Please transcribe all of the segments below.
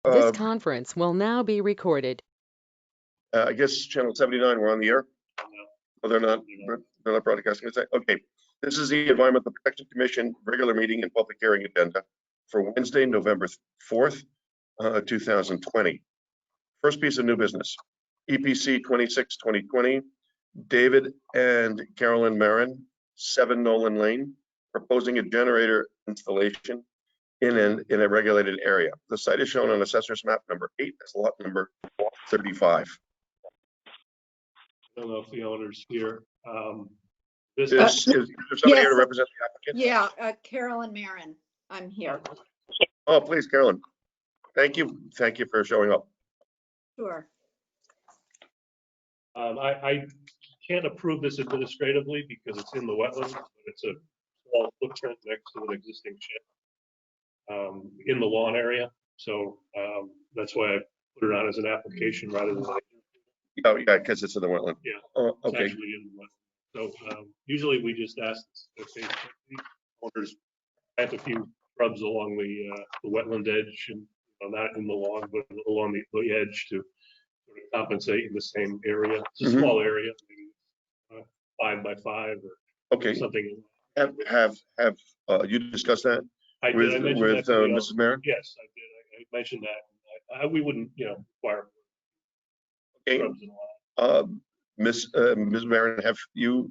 This Uh, conference will now be recorded. I guess channel 79, we're on the air. Oh, they're not broadcasting. Okay. This is the Environmental Protection Commission regular meeting and public hearing agenda for Wednesday, November 4th, 2020. First piece of new business, EPC 26-2020, David and Carolyn Marin, 7 Nolan Lane, proposing a generator installation in a regulated area. The site is shown on assessor's map number 8, that's lot number 35. I don't know if the owner's here. Is there somebody here to represent the applicant? Yeah, Carolyn Marin, I'm here. Oh, please, Carolyn. Thank you. Thank you for showing up. Sure. I can't approve this administratively because it's in the wetlands, but it's a small footprint next to an existing shed in the lawn area. So that's why I put it on as an application rather than like. Oh, yeah, because it's in the wetland. Yeah. Oh, okay. It's actually in the wetland. So usually we just ask if the owners plant a few shrubs along the wetland edge and not in the lawn, but along the edge to sort of compensate in the same area. It's a small area, maybe 5 by 5 or okay. something. Have you discussed that with Mrs. Marin? Yes, I did. I mentioned that. We wouldn't, require. Okay. Ms. Marin, have you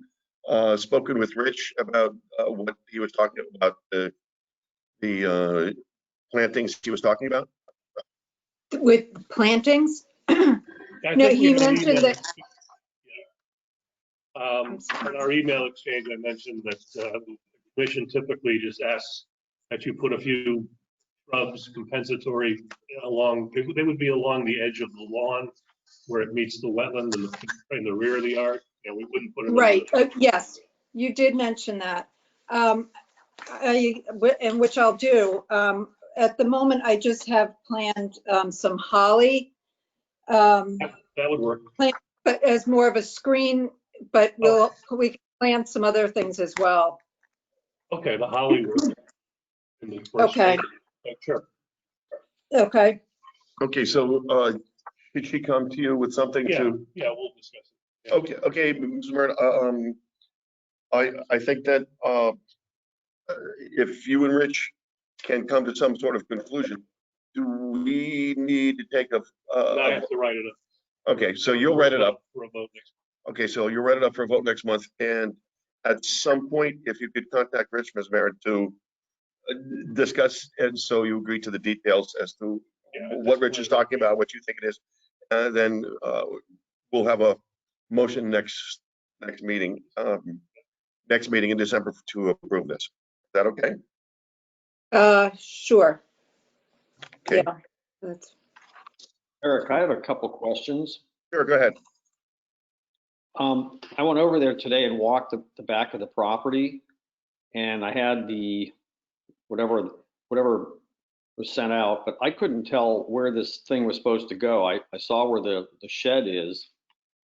spoken with Rich about what he was talking about, the plantings he was taling about? With plantings? No, he mentioned that. In our email exchange, I mentioned that the commission typically just asks that you put a few shrubs compensatory along. They would be along the edge of the lawn where it meets the wetland in the rear of the yard. And we wouldn't put it right. Yes, you did mention that, and which I'll do. At the moment, I just have planned some holly. That would work. But as more of a screen, but we can plant some other things as well. Okay, the holly works. Okay. Sure. Okay. Okay, so did she come to you with something to? Yeah, we'll discuss it. Yeah. Okay, Ms. Marin, I think that if you and Rich can come to some sort of conclusion, do we need to take a? I have to write it up. Okay, so you'll write it up. For a vote next month. Okay, so you'll write it up for a vote next month, and at some point, if you could contact Rich, Ms. Marin, to discuss, and so you agree to the details as to what Rich is talking about, what you think it is, then we'll have a motion next meeting in December to approve this. Is that okay? Sure. Okay. Yeah. Eric, I have a couple questions. Sure, go ahead. I went over there today and walked the back of the property, and I had the whatever was sent out, but I couldn't tell where this thing was supposed to go. I saw where the shed is,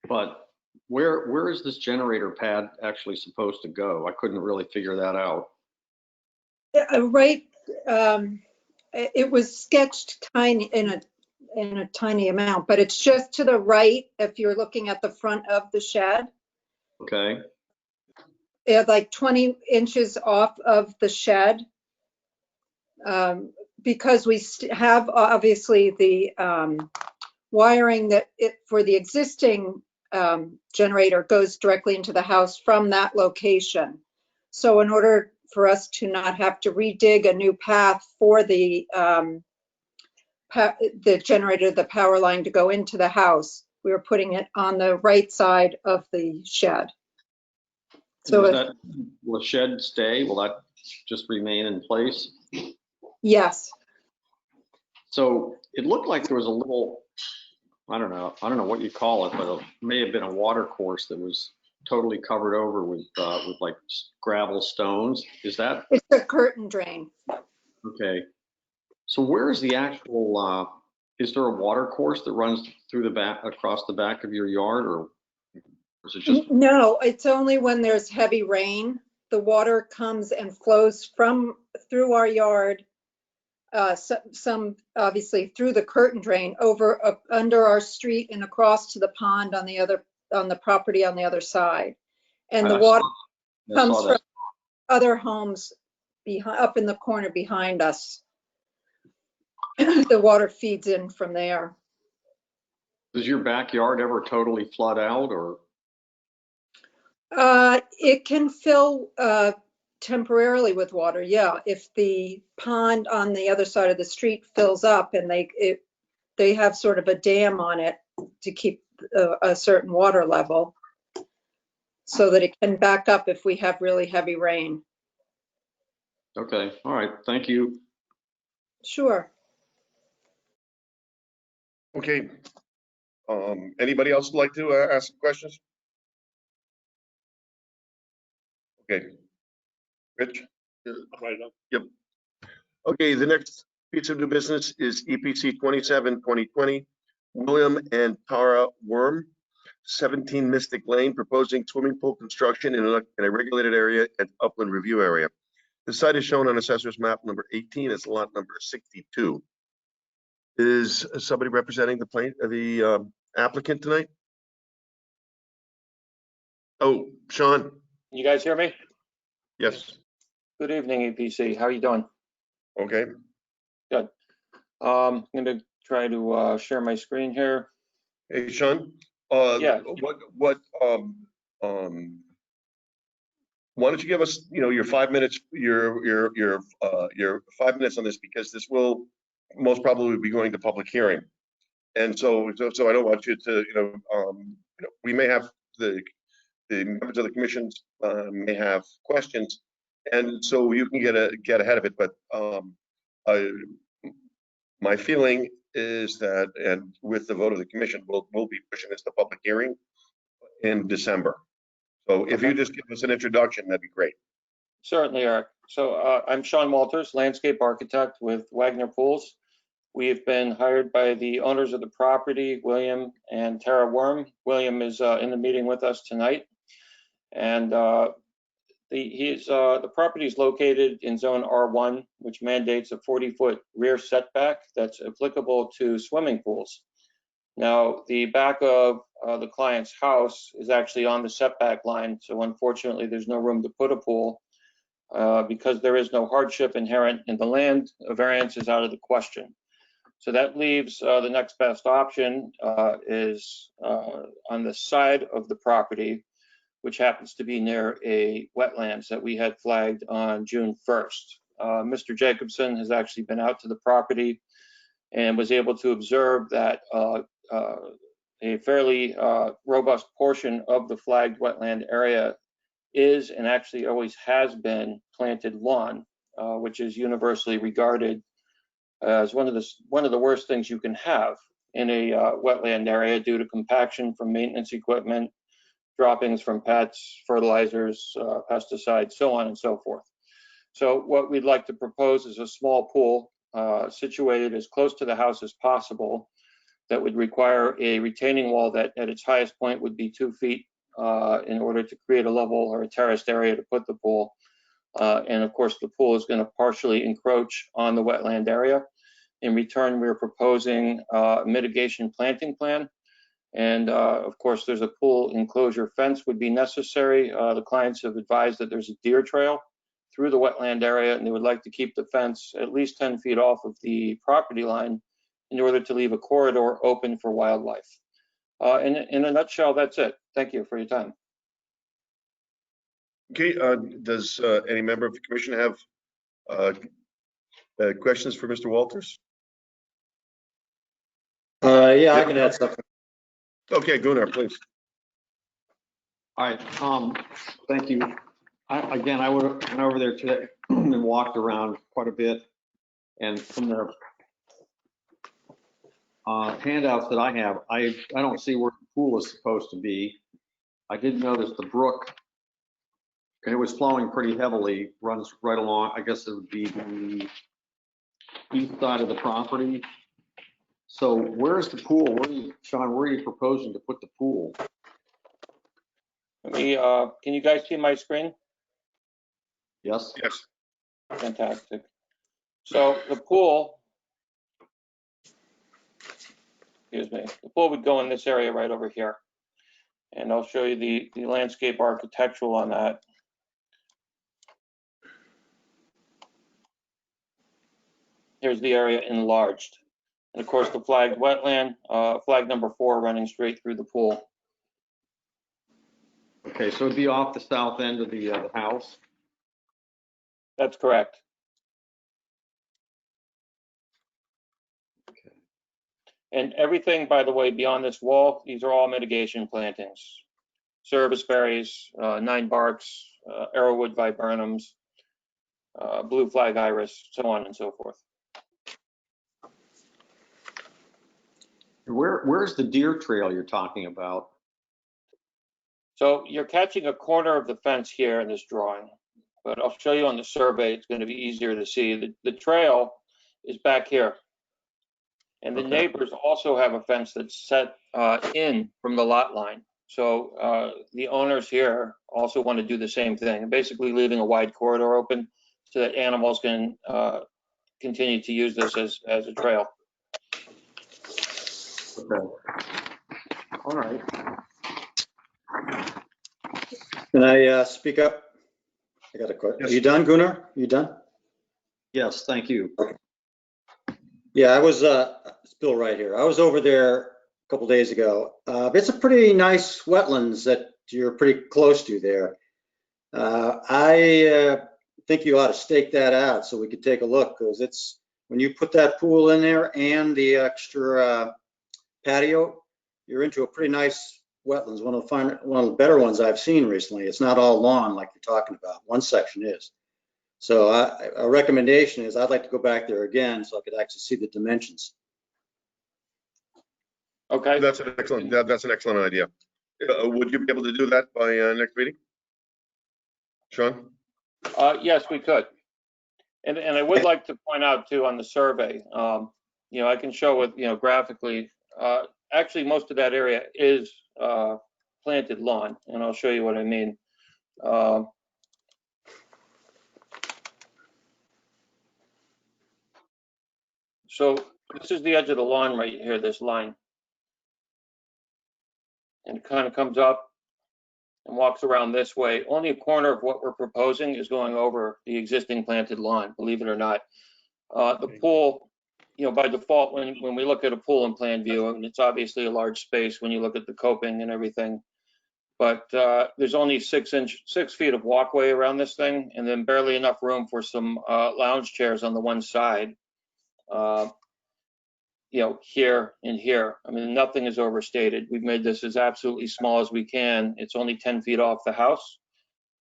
but where is this generator pad actually supposed to go? I couldn't really figure that out. Right. It was sketched tiny in a tiny amount, but it's just to the right if you're looking at the front of the shed. Okay. Like 20 inches off of the shed. Because we have obviously the wiring that for the existing generator goes directly into the house from that location. So in order for us to not have to redig a new path for the generator, the power line to go into the house, we were putting it on the right side of the shed. So will the shed stay? Will that just remain in place? Yes. So it looked like there was a little, I don't know what you call it, but it may have been a water course that was totally covered over with like gravel stones. Is that? It's a curtain drain. Okay. So where is the actual, is there a water course that runs through the back, across the back of your yard, or is it just? No, it's only when there's heavy rain. The water comes and flows through our yard some obviously through the curtain drain over under our street and across to the pond on the property on the other side. And the I water saw comes from that. other homes up in the corner behind us. The water feeds in from there. Does your backyard ever totally flood out, or? It can fill temporarily with water, yeah. If the pond on the other side of the street fills up and they have sort of a dam on it to keep a certain water level so that it can back up if we have really heavy rain. Okay, all right, thank you. Sure. Okay. Anybody else like to ask some questions? Okay. Rich? Right up. Okay, the next piece of new business is EPC 27-2020, William and Tara Worm, 17 Mystic Lane, proposing swimming pool construction in a regulated area and upland review area. The site is shown on assessor's map number 18. It's lot number 62. Is somebody representing the applicant tonight? Oh, Sean. You guys hear me? Yes. Good evening, EPC. How are you doing? Okay. Good. I'm going to try to share my screen here. Hey, Sean. Yeah. Why don't you give us, your 5 minutes, your 5 minutes on this, because this will most probably be going to public hearing. And so I don't want you to, we may have the members of the commissions may have questions, and so you can get ahead of it. But my feeling is that, and with the vote of the commission, we'll be pushing this to public hearing in December. So if you just give us an introduction, that'd be great. Certainly, Eric. So I'm Sean Walters, landscape architect with Wagner Pools. We've been hired by the owners of the property, William and Tara Worm. William is in the meeting with us tonight. And the property is located in zone R1, which mandates a 40-foot rear setback that's applicable to swimming pools. Now, the back of the client's house is actually on the setback line, so unfortunately there's no room to put a pool. Because there is no hardship inherent in the land, a variance is out of the question. So that leaves the next best option is on the side of the property, which happens to be near a wetlands that we had flagged on June 1st. Mr. Jacobson has actually been out to the property and was able to observe that a fairly robust portion of the flagged wetland area is and actually always has been planted lawn, which is universally regarded as one of the worst things you can have in a wetland area due to compaction from maintenance equipment, droppings from pets, fertilizers, pesticides, so on and so forth. So what we'd like to propose is a small pool situated as close to the house as possible that would require a retaining wall that at its highest point would be 2 feet in order to create a level or a terraced area to put the pool. And of course, the pool is going to partially encroach on the wetland area. In return, we're proposing a mitigation planting plan. And of course, there's a pool enclosure fence would be necessary. The clients have advised that there's a deer trail through the wetland area, and they would like to keep the fence at least 10 feet off of the property line in order to leave a corridor open for wildlife. In a nutshell, that's it. Thank you for your time. Okay, does any member of the commission have questions for Mr. Walters? Yeah, I can add something. Okay, Gunnar, please. All right, thank you. Again, I went over there today and walked around quite a bit, and from the handouts that I have, I don't see where the pool is supposed to be. I did notice the brook, and it was flowing pretty heavily, runs right along. I guess it would be the east side of the property. So where's the pool? Sean, where are you proposing to put the pool? Let me, can you guys see my screen? Yes? Yes. Fantastic. So the pool, excuse me, the pool would go in this area right over here. And I'll show you the landscape architectural on that. Here's the area enlarged. And of course, the flagged wetland, flag number 4 running straight through the pool. Okay, so it'd be off the south end of the house. That's correct. And everything, by the way, beyond this wall, these are all mitigation plantings. Service berries, 9 barks, arrowwood viburnums, blue flag iris, so on and so forth. Where's the deer trail you're talking about? So you're catching a corner of the fence here in this drawing, but I'll show you on the survey. It's going to be easier to see. The trail is back here. And the Okay. neighbors also have a fence that's set in from the lot line. So the owners here also want to do the same thing, basically leaving a wide corridor open so that animals can continue to use this as a trail. Okay. All right. Can I speak up? I got a question. Are you done, Gunnar? Are you done? Yes, thank you. Yeah, I was, it's Bill right here. I was over there a couple days ago. It's a pretty nice wetlands that you're pretty close to there. I think you ought to stake that out so we could take a look, because it's, when you put that pool in there and the extra patio, you're into a pretty nice wetlands, one of the better ones I've seen recently. It's not all lawn like you're talking about. One section is. So a recommendation is I'd like to go back there again so I could actually see the dimensions. Okay. That's an excellent idea. Would you be able to do that by next meeting? Sean? Yes, we could. And I would like to point out too on the survey, you know, I can show it, you know, graphically. Actually, most of that area is planted lawn, and I'll show you what I mean. So this is the edge of the lawn right here, this line. And it kind of comes up and walks around this way. Only a corner of what we're proposing is going over the existing planted lawn, believe it or not. The pool, you know, by default, when we look at a pool in plan view, and it's obviously a large space when you look at the coping and everything, but there's only 6 feet of walkway around this thing, and then barely enough room for some lounge chairs on the one side. You know, here and here. I mean, nothing is overstated. We've made this as absolutely small as we can. It's only 10 feet off the house.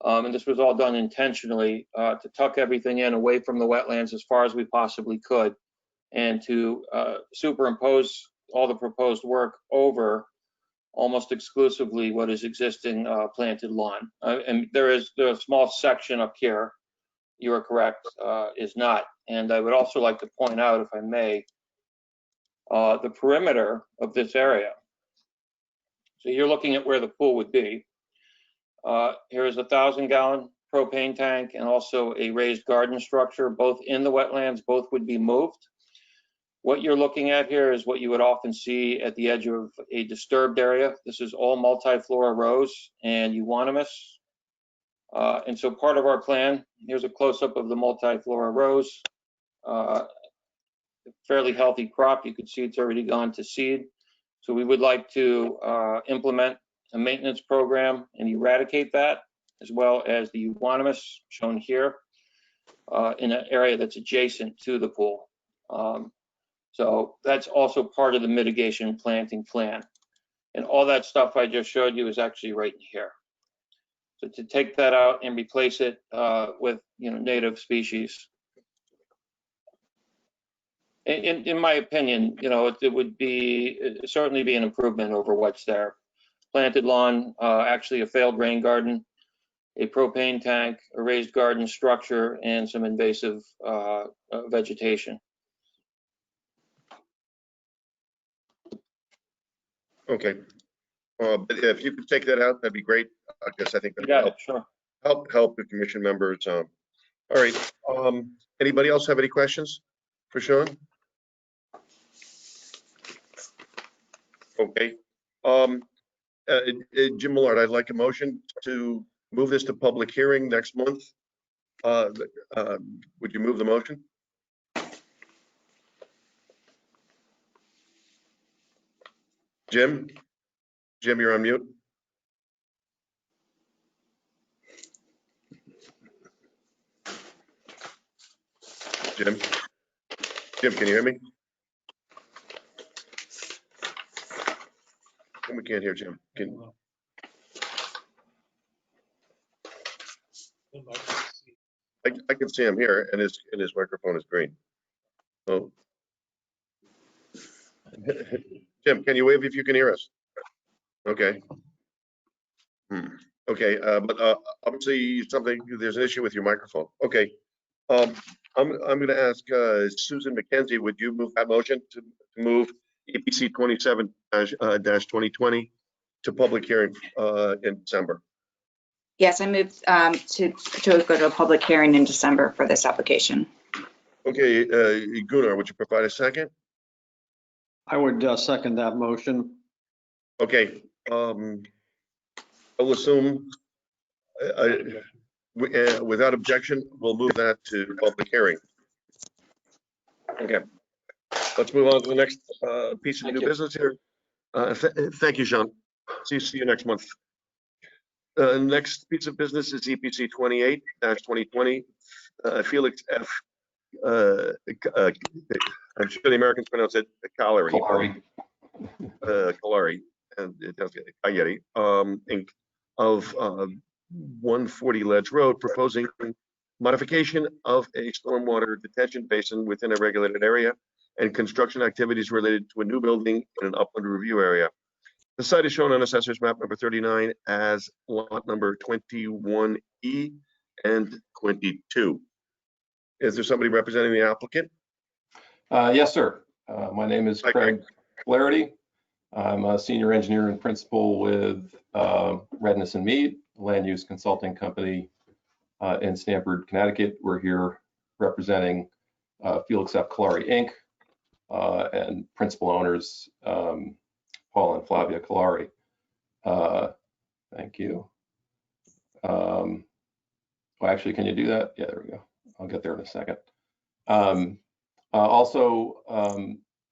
And this was all done intentionally to tuck everything in away from the wetlands as far as we possibly could, and to superimpose all the proposed work over almost exclusively what is existing planted lawn. And there's a small section up here, you are correct, is not. And I would also like to point out, if I may, the perimeter of this area. So you're looking at where the pool would be. Here is a 1,000-gallon propane tank and also a raised garden structure, both in the wetlands. Both would be moved. What you're looking at here is what you would often see at the edge of a disturbed area. This is all multiflora rose and euonymus. And so part of our plan, here's a close-up of the multiflora rose. Fairly healthy crop. You can see it's already gone to seed. So we would like to implement a maintenance program and eradicate that, as well as the euonymus shown here in an area that's adjacent to the pool. So that's also part of the mitigation planting plan. And all that stuff I just showed you is actually right in here. So to take that out and replace it with, you know, native species. In my opinion, you know, it would be certainly be an improvement over what's there. Planted lawn, actually a failed rain garden, a propane tank, a raised garden structure, and some invasive vegetation. Okay. But if you could take that out, that'd be great. I guess I think that You got would it, sure. help the commission members All right. Anybody else have any questions for Sean? Okay. Jim Millard, I'd like a motion to move this to public hearing next month. Would you move the motion? Jim? Jim, you're on mute. Jim? Jim, can you hear me? We can't hear Jim. I can see him here, and his microphone is green. Oh. Jim, can you wave if you can hear us? Okay. Okay, but obviously there's an issue with your microphone. Okay. I'm going to ask Susan McKenzie, would you move that motion to move EPC 27-2020 to public hearing in December? Yes, I moved to go to a public hearing in December for this application. Okay, Gunnar, would you provide a second? I would second that motion. Okay, I'll assume without objection, we'll move that to public hearing. Okay, let's move on to the next piece of new business here. Thank you, Sean. See you next month. Next piece of business is EPC 28-2020. Felix F. I'm sure the Americans pronounce it Kalari. Kalari and Kayeri, Inc. of 140 Ledge Road, proposing modification of a stormwater detention basin within a regulated area and construction activities related to a new building in an upland review area. The site is shown on Assessor's Map number 39 as lot number 21E and 22. Is there somebody representing the applicant? Yes, sir. My name is Craig Flaherty. I'm a senior engineer and principal with Redness and Mead, land use consulting company in Stamford, Connecticut. We're here representing Felix F. Kalari, Inc. And principal owners, Paul and Flavia Kalari. Thank you. Well, actually, can you do that? Yeah, there we go. I'll get there in a second. Also,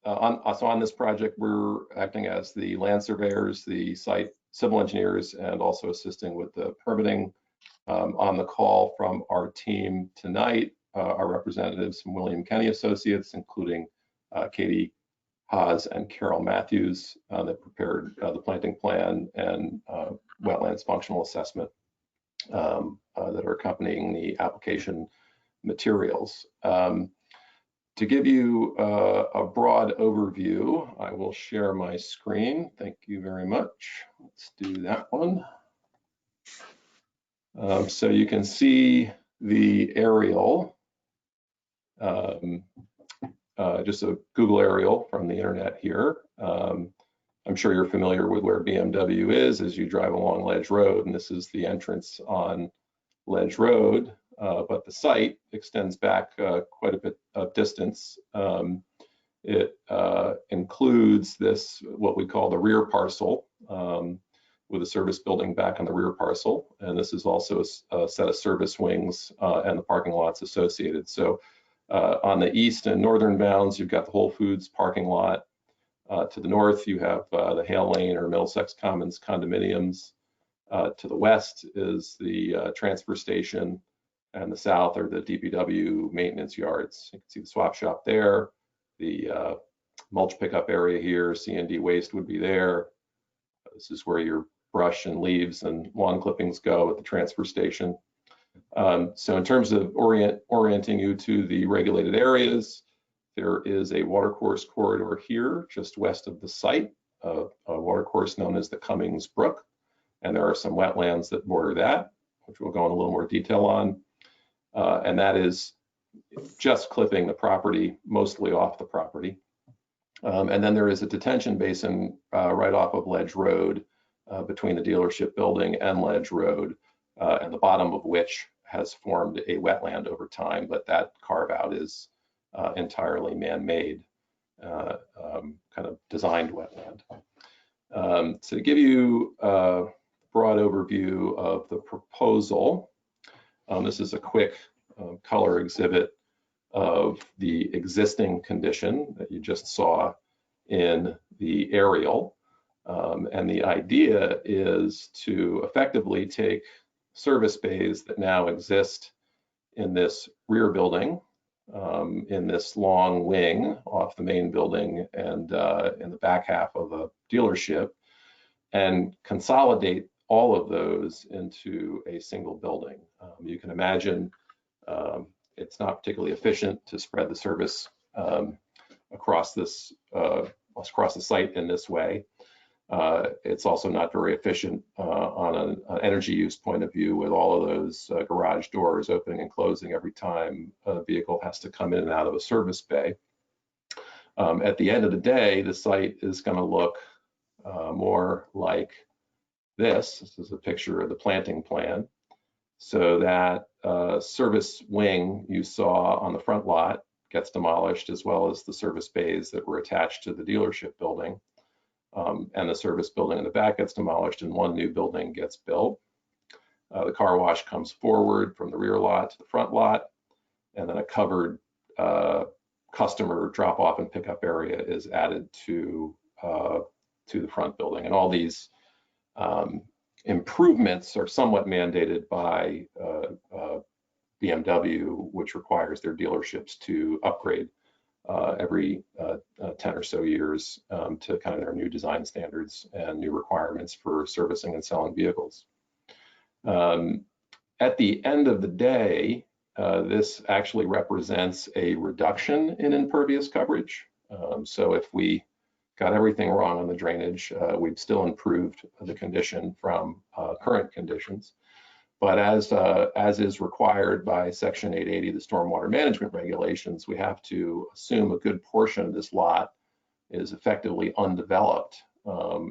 on this project, we're acting as the land surveyors, the site civil engineers, and also assisting with the permitting. On the call from our team tonight, our representatives from William Kenny Associates, including Katie Haas and Carol Matthews, that prepared the planting plan and wetlands functional assessment that are accompanying the application materials. To give you a broad overview, I will share my screen. Thank you very much. Let's do that one. So you can see the aerial, just a Google aerial from the internet here. I'm sure you're familiar with where BMW is as you drive along Ledge Road, and this is the entrance on Ledge Road. But the site extends back quite a bit of distance. It includes this, what we call the rear parcel, with a service building back on the rear parcel. And this is also a set of service wings and the parking lots associated. So on the east and northern bounds, you've got the Whole Foods parking lot. To the north, you have the Hale Lane or Middlesex Commons condominiums. To the west is the transfer station, and the south are the DPW maintenance yards. You can see the swap shop there, the mulch pickup area here, C&D waste would be there. This is where your brush and leaves and lawn clippings go at the transfer station. So in terms of orienting you to the regulated areas, there is a watercourse corridor here just west of the site, a watercourse known as the Cummings Brook. And there are some wetlands that border that, which we'll go in a little more detail on. And that is just clipping the property, mostly off the property. And then there is a detention basin right off of Ledge Road between the dealership building and Ledge Road, and the bottom of which has formed a wetland over time, but that carve out is entirely man-made, kind of designed wetland. So to give you a broad overview of the proposal, this is a quick color exhibit of the existing condition that you just saw in the aerial. And the idea is to effectively take service bays that now exist in this rear building, in this long wing off the main building and in the back half of the dealership, and consolidate all of those into a single building. You can imagine it's not particularly efficient to spread the service across the site in this way. It's also not very efficient on an energy use point of view, with all of those garage doors opening and closing every time a vehicle has to come in and out of a service bay. At the end of the day, the site is going to look more like this. This is a picture of the planting plan. So that service wing you saw on the front lot gets demolished, as well as the service bays that were attached to the dealership building. And the service building in the back gets demolished and one new building gets built. The car wash comes forward from the rear lot to the front lot, and then a covered customer drop-off and pickup area is added to the front building. And all these improvements are somewhat mandated by BMW, which requires their dealerships to upgrade every 10 or so years to kind of their new design standards and new requirements for servicing and selling vehicles. At the end of the day, this actually represents a reduction in impervious coverage. So if we got everything wrong on the drainage, we've still improved the condition from current conditions. But as is required by Section 880 of the Stormwater Management Regulations, we have to assume a good portion of this lot is effectively undeveloped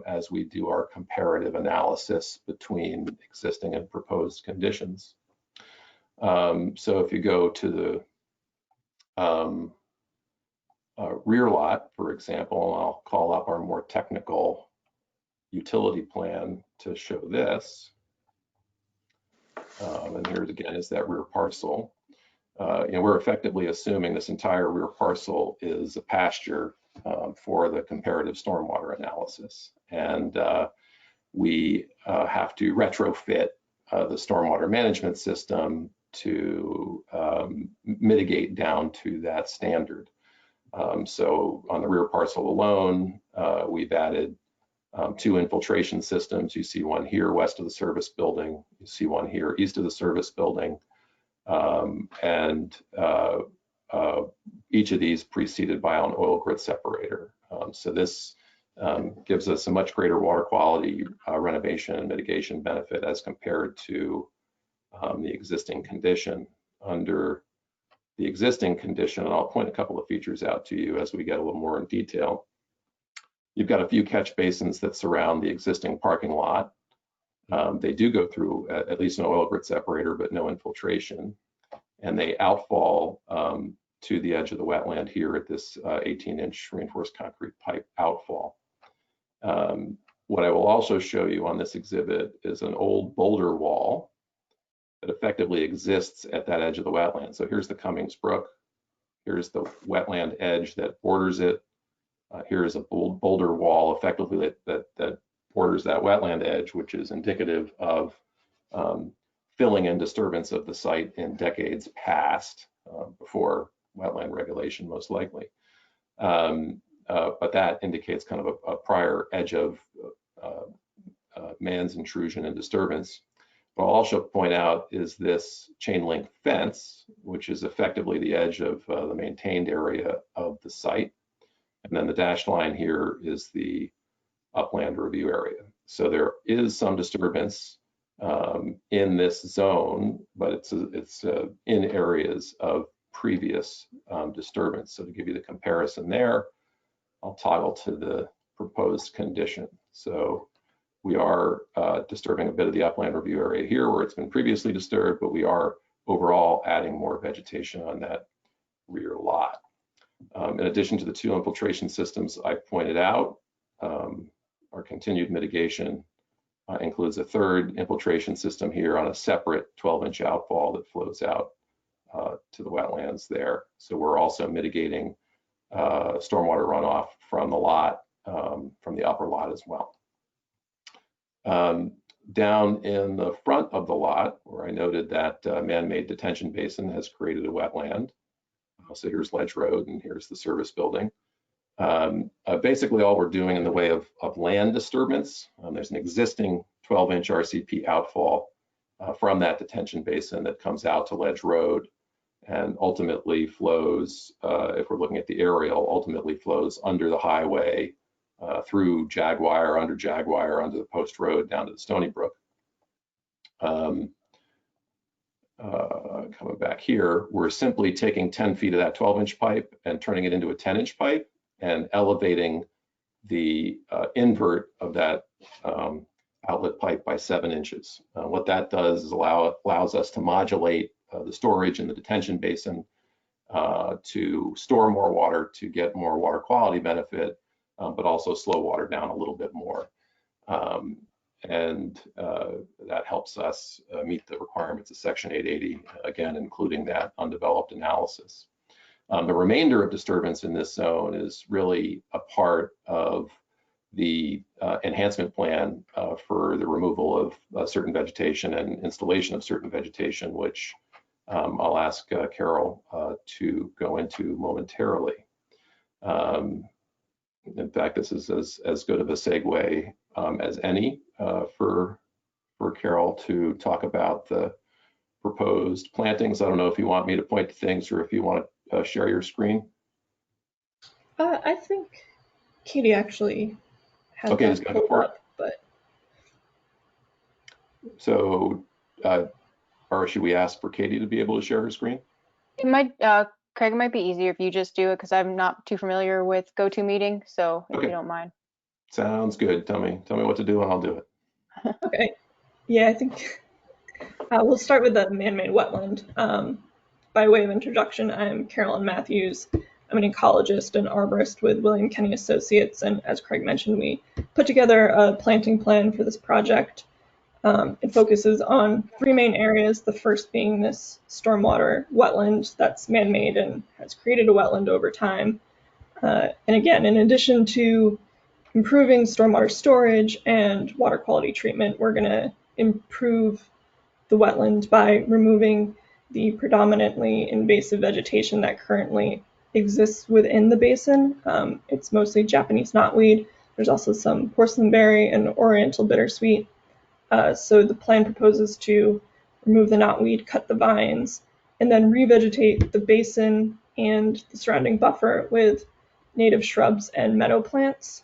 as we do our comparative analysis between existing and proposed conditions. So if you go to the rear lot, for example, and I'll call up our more technical utility plan to show this. And here again is that rear parcel. We're effectively assuming this entire rear parcel is a pasture for the comparative stormwater analysis. And we have to retrofit the stormwater management system to mitigate down to that standard. So on the rear parcel alone, we've added 2 infiltration systems. You see one here west of the service building. You see one here east of the service building. And each of these preceded by an oil grit separator. So this gives us a much greater water quality renovation and mitigation benefit as compared to the existing condition. Under the existing condition, and I'll point a couple of features out to you as we get a little more in detail. You've got a few catch basins that surround the existing parking lot. They do go through at least an oil grit separator, but no infiltration. And they outfall to the edge of the wetland here at this 18-inch reinforced concrete pipe outfall. What I will also show you on this exhibit is an old boulder wall that effectively exists at that edge of the wetland. So here's the Cummings Brook. Here's the wetland edge that borders it. Here's a boulder wall effectively that borders that wetland edge, which is indicative of filling in disturbance of the site in decades past, before wetland regulation most likely. But that indicates kind of a prior edge of man's intrusion and disturbance. What I'll also point out is this chain link fence, which is effectively the edge of the maintained area of the site. And then the dashed line here is the upland review area. So there is some disturbance in this zone, but it's in areas of previous disturbance. So to give you the comparison there, I'll toggle to the proposed condition. So we are disturbing a bit of the upland review area here where it's been previously disturbed, but we are overall adding more vegetation on that rear lot. In addition to the 2 infiltration systems I pointed out, our continued mitigation includes a 3rd infiltration system here on a separate 12-inch outfall that flows out to the wetlands there. So we're also mitigating stormwater runoff from the lot, from the upper lot as well. Down in the front of the lot, where I noted that man-made detention basin has created a wetland. So here's Ledge Road and here's the service building. Basically all we're doing in the way of land disturbance, there's an existing 12-inch RCP outfall from that detention basin that comes out to Ledge Road and ultimately flows, if we're looking at the aerial, ultimately flows under the highway, through Jaguar, under the Post Road, down to the Stony Brook. Coming back here, we're simply taking 10 feet of that 12-inch pipe and turning it into a 10-inch pipe and elevating the invert of that outlet pipe by 7 inches. What that does is allows us to modulate the storage in the detention basin to store more water, to get more water quality benefit, but also slow water down a little bit more. That helps us meet the requirements of Section 880, again, including that undeveloped analysis. The remainder of disturbance in this zone is really a part of the enhancement plan for the removal of certain vegetation and installation of certain vegetation, which I'll ask Carol to go into momentarily. In fact, this is as good of a segue as any for Carol to talk about the proposed plantings. I don't know if you want me to point to things or if you want to share your screen. I think Katie actually has okay, that pulled up, but so or should we ask for Katie to be able to share her screen? It might, Craig, it might be easier if you just do it because I'm not too familiar with GoToMeeting. So if you don't mind. Sounds good. Tell me what to do and I'll do it. Okay. Yeah, I think we'll start with the man-made wetland. By way of introduction, I'm Carolyn Matthews. I'm an ecologist and arborist with William Kenny Associates, and as Craig mentioned, we put together a planting plan for this project. It focuses on 3 main areas, the first being this stormwater wetland that's man-made and has created a wetland over time. And again, in addition to improving stormwater storage and water quality treatment, we're going to improve the wetland by removing the predominantly invasive vegetation that currently exists within the basin. It's mostly Japanese knotweed. There's also some porcelainberry and oriental bittersweet. So the plan proposes to remove the knotweed, cut the vines, and then revegetate the basin and the surrounding buffer with native shrubs and meadow plants.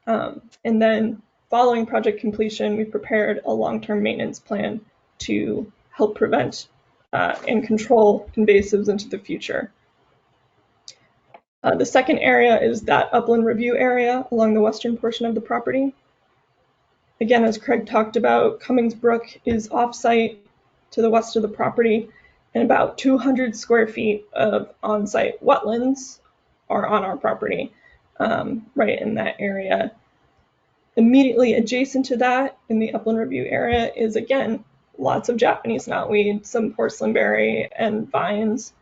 And then following project completion, we've prepared a long-term maintenance plan to help prevent and control invasives into the future. The second area is that upland review area along the western portion of the property. Again, as Craig talked about, Cummings Brook is off-site to the west of the property, and about 200 square feet of on-site wetlands are on our property, right in that area. Immediately adjacent to that, in the upland review area, is again lots of Japanese knotweed, some porcelainberry, and vines.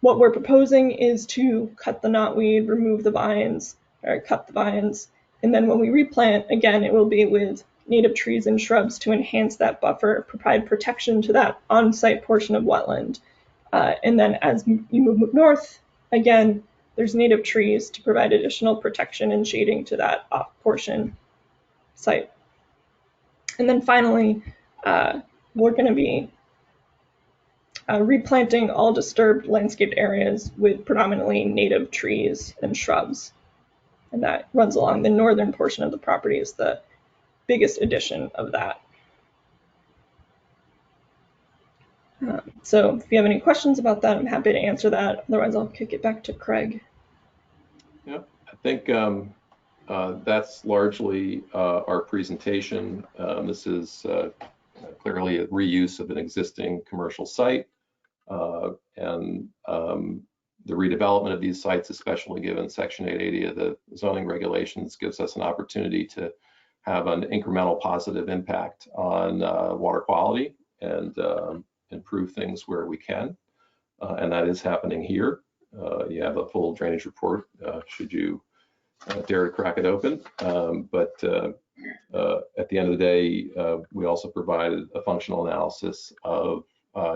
What we're proposing is to cut the knotweed, remove the vines, or cut the vines, and then when we replant, again, it will be with native trees and shrubs to enhance that buffer, provide protection to that on-site portion of wetland. And then as you move north, again, there's native trees to provide additional protection and shading to that off portion site. And then finally, we're going to be replanting all disturbed landscaped areas with predominantly native trees and shrubs. And that runs along the northern portion of the property is the biggest addition of that. So if you have any questions about that, I'm happy to answer that. Otherwise, I'll kick it back to Craig. Yeah, I think that's largely our presentation. This is clearly a reuse of an existing commercial site. And the redevelopment of these sites, especially given Section 880 of the zoning regulations, gives us an opportunity to have an incremental positive impact on water quality and improve things where we can. And that is happening here. You have a full drainage report should you dare to crack it open. But at the end of the day, we also provided a functional analysis of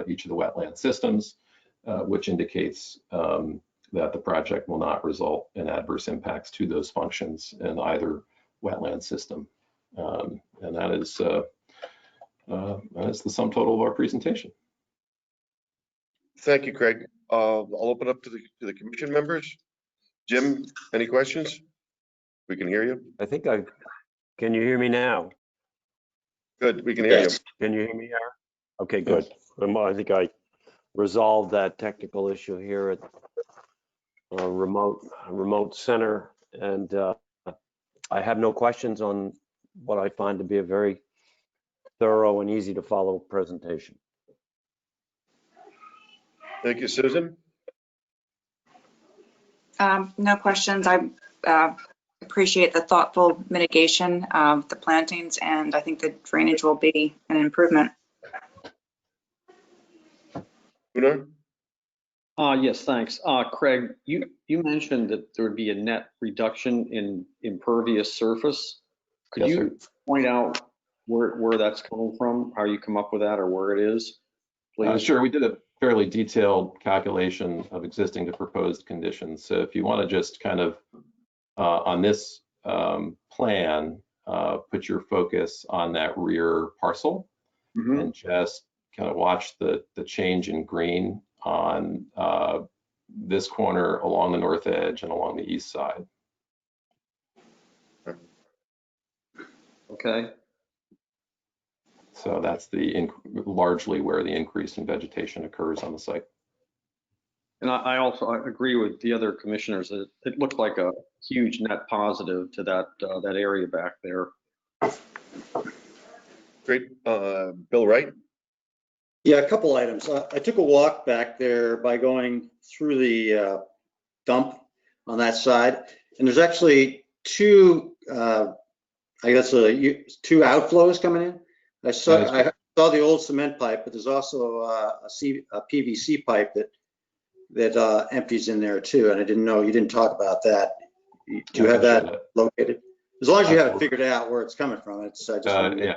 each of the wetland systems, which indicates that the project will not result in adverse impacts to those functions in either wetland system. And that is the sum total of our presentation. Thank you, Craig. I'll open up to the commission members. Jim, any questions? We can hear you. I think can you hear me now? Good, we can hear you. Can you hear me, Eric? Okay, good. I think I resolved that technical issue here at a remote center, and I have no questions on what I find to be a very thorough and easy to follow presentation. Thank you, Susan. No questions. I appreciate the thoughtful mitigation of the plantings, and I think the drainage will be an improvement. Gunnar? Yes, thanks. Craig, you mentioned that there would be a net reduction in impervious surface. Could Yes, you point out where that's coming from, how you come up with that, or where it is, please? Sure, we did a fairly detailed calculation of existing to proposed conditions. So if you want to just kind of, on this plan, put your focus on that rear parcel and just kind of watch the change in green on this corner along the north edge and along the east side. Okay. So that's largely where the increase in vegetation occurs on the site. And I also agree with the other commissioners that it looked like a huge net positive to that area back there. Great. Bill Wright? Yeah, a couple items. I took a walk back there by going through the dump on that side, and there's actually two, I guess, two outflows coming in. I saw the old cement pipe, but there's also a PVC pipe that empties in there too, and I didn't know, you didn't talk about that. Do you have that located? As long as you have it figured out where it's coming from, I just yeah,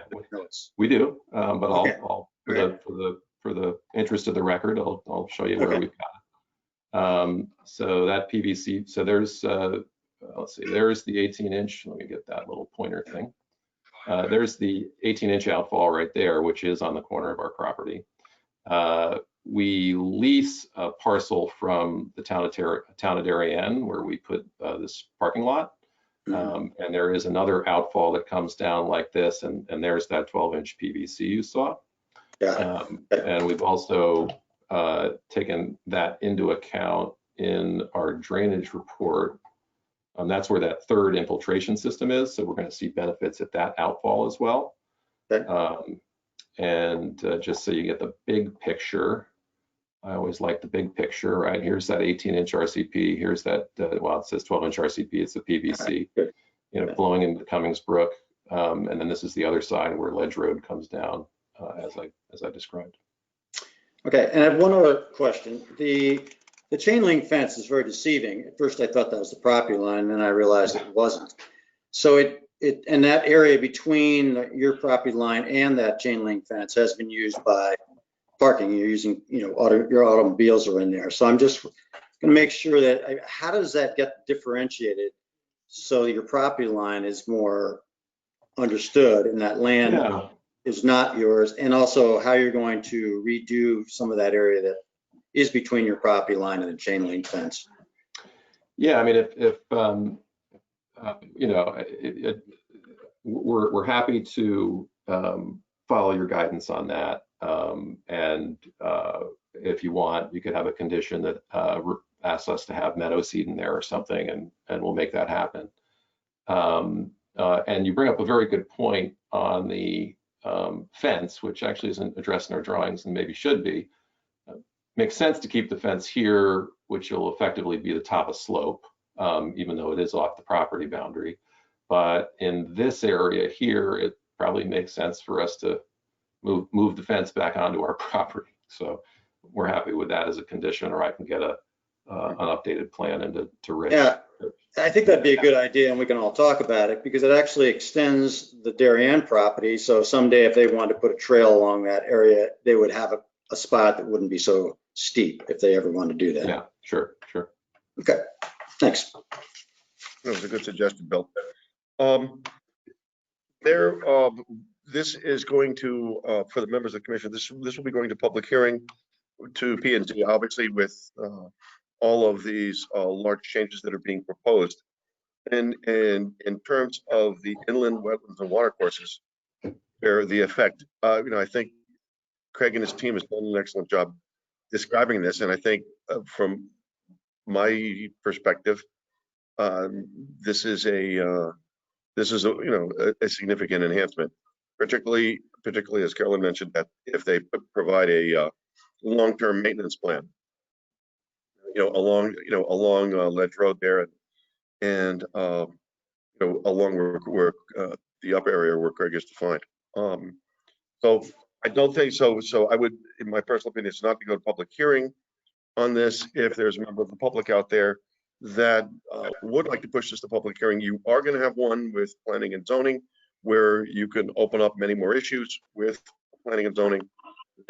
we do, but okay. I'll for the interest of the record, I'll show you where we've got it. So that PVC, so there's let's see, there's the 18-inch. Let me get that little pointer thing. There's the 18-inch outfall right there, which is on the corner of our property. We lease a parcel from the town of Darien, where we put this parking lot. And there is another outfall that comes down like this, and there's that 12-inch PVC you saw. Yeah. And we've also taken that into account in our drainage report. That's where that third infiltration system is, so we're going to see benefits at that outfall as well. Okay. And just so you get the big picture, I always like the big picture, right? Here's that 18-inch RCP. Here's that, well, it says 12-inch RCP. It's the PVC, you know, flowing into Cummings Brook. And then this is the other side where Ledge Road comes down, as I described. Okay, and I have one other question. The chain link fence is very deceiving. At first, I thought that was the property line, and then I realized it wasn't. So and that area between your property line and that chain link fence has been used by parking. You're using, you know, your automobiles are in there. So I'm just going to make sure that, how does that get differentiated so your property line is more understood and that land is not yours, and also how you're going to redo some of that area that is between your property line and the chain link fence? Yeah, I mean, if you know, we're happy to follow your guidance on that. And if you want, you could have a condition that asks us to have meadow seed in there or something, and we'll make that happen. And you bring up a very good point on the fence, which actually isn't addressed in our drawings and maybe should be. Makes sense to keep the fence here, which will effectively be the top of slope, even though it is off the property boundary. But in this area here, it probably makes sense for us to move the fence back onto our property. So we're happy with that as a condition, or I can get an updated plan into Rich. Yeah, I think that'd be a good idea, and we can all talk about it, because it actually extends the Darien property. So someday if they wanted to put a trail along that area, they would have a spot that wouldn't be so steep if they ever want to do that. Yeah, sure. Okay, thanks. That was a good suggestion, Bill. This is going to, for the members of the commission, this will be going to public hearing to P&Z, obviously with all of these large changes that are being proposed. And in terms of the inland wetlands and watercourses, the effect, I think Craig and his team has done an excellent job describing this. And I think from my perspective, this is a significant enhancement, particularly as Carolyn mentioned, that if they provide a long-term maintenance plan, along Ledge Road there, and along where the upper area where Craig is defined. So I don't think so. So I would, in my personal opinion, it's not to go to public hearing on this. If there's a member of the public out there that would like to push this to public hearing, you are going to have one with planning and zoning, where you can open up many more issues with planning and zoning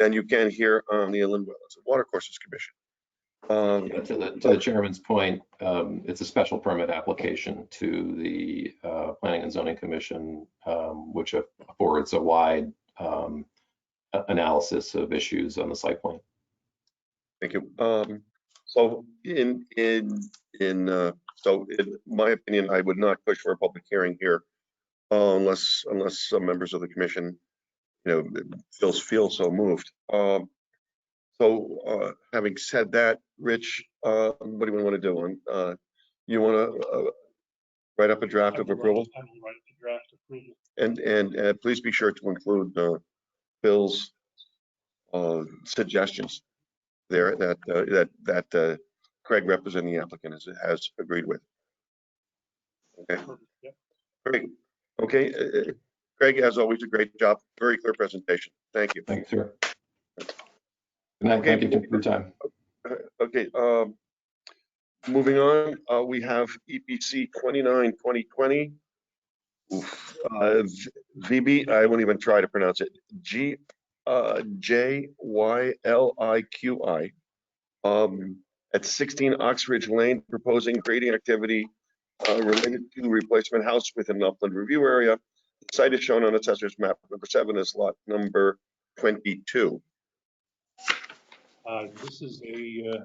than you can here on the Inland Wetlands and Watercourses Commission. To the chairman's point, it's a special permit application to the Planning and Zoning Commission, which affords a wide analysis of issues on the site plan. Thank you. So in my opinion, I would not push for a public hearing here unless some members of the commission, feel so moved. So having said that, Rich, what do you want to do? You want to write up a draft of approval? I will write the draft approval. And please be sure to include Bill's suggestions there that Craig, representing the applicant, has agreed with. Okay. Yeah. Great. Okay. Craig, as always, a great job. Very clear presentation. Thank you. Thanks, sir. Good night. Thank you for your time. Okay. Moving on, we have EPC 29-2020. VB, I won't even try to pronounce it. JYLIQI. At 16 Oxridge Lane, proposing grading activity related to replacement house within an upland review area. The site is shown on assessor's map number 7 as lot number 22. This is a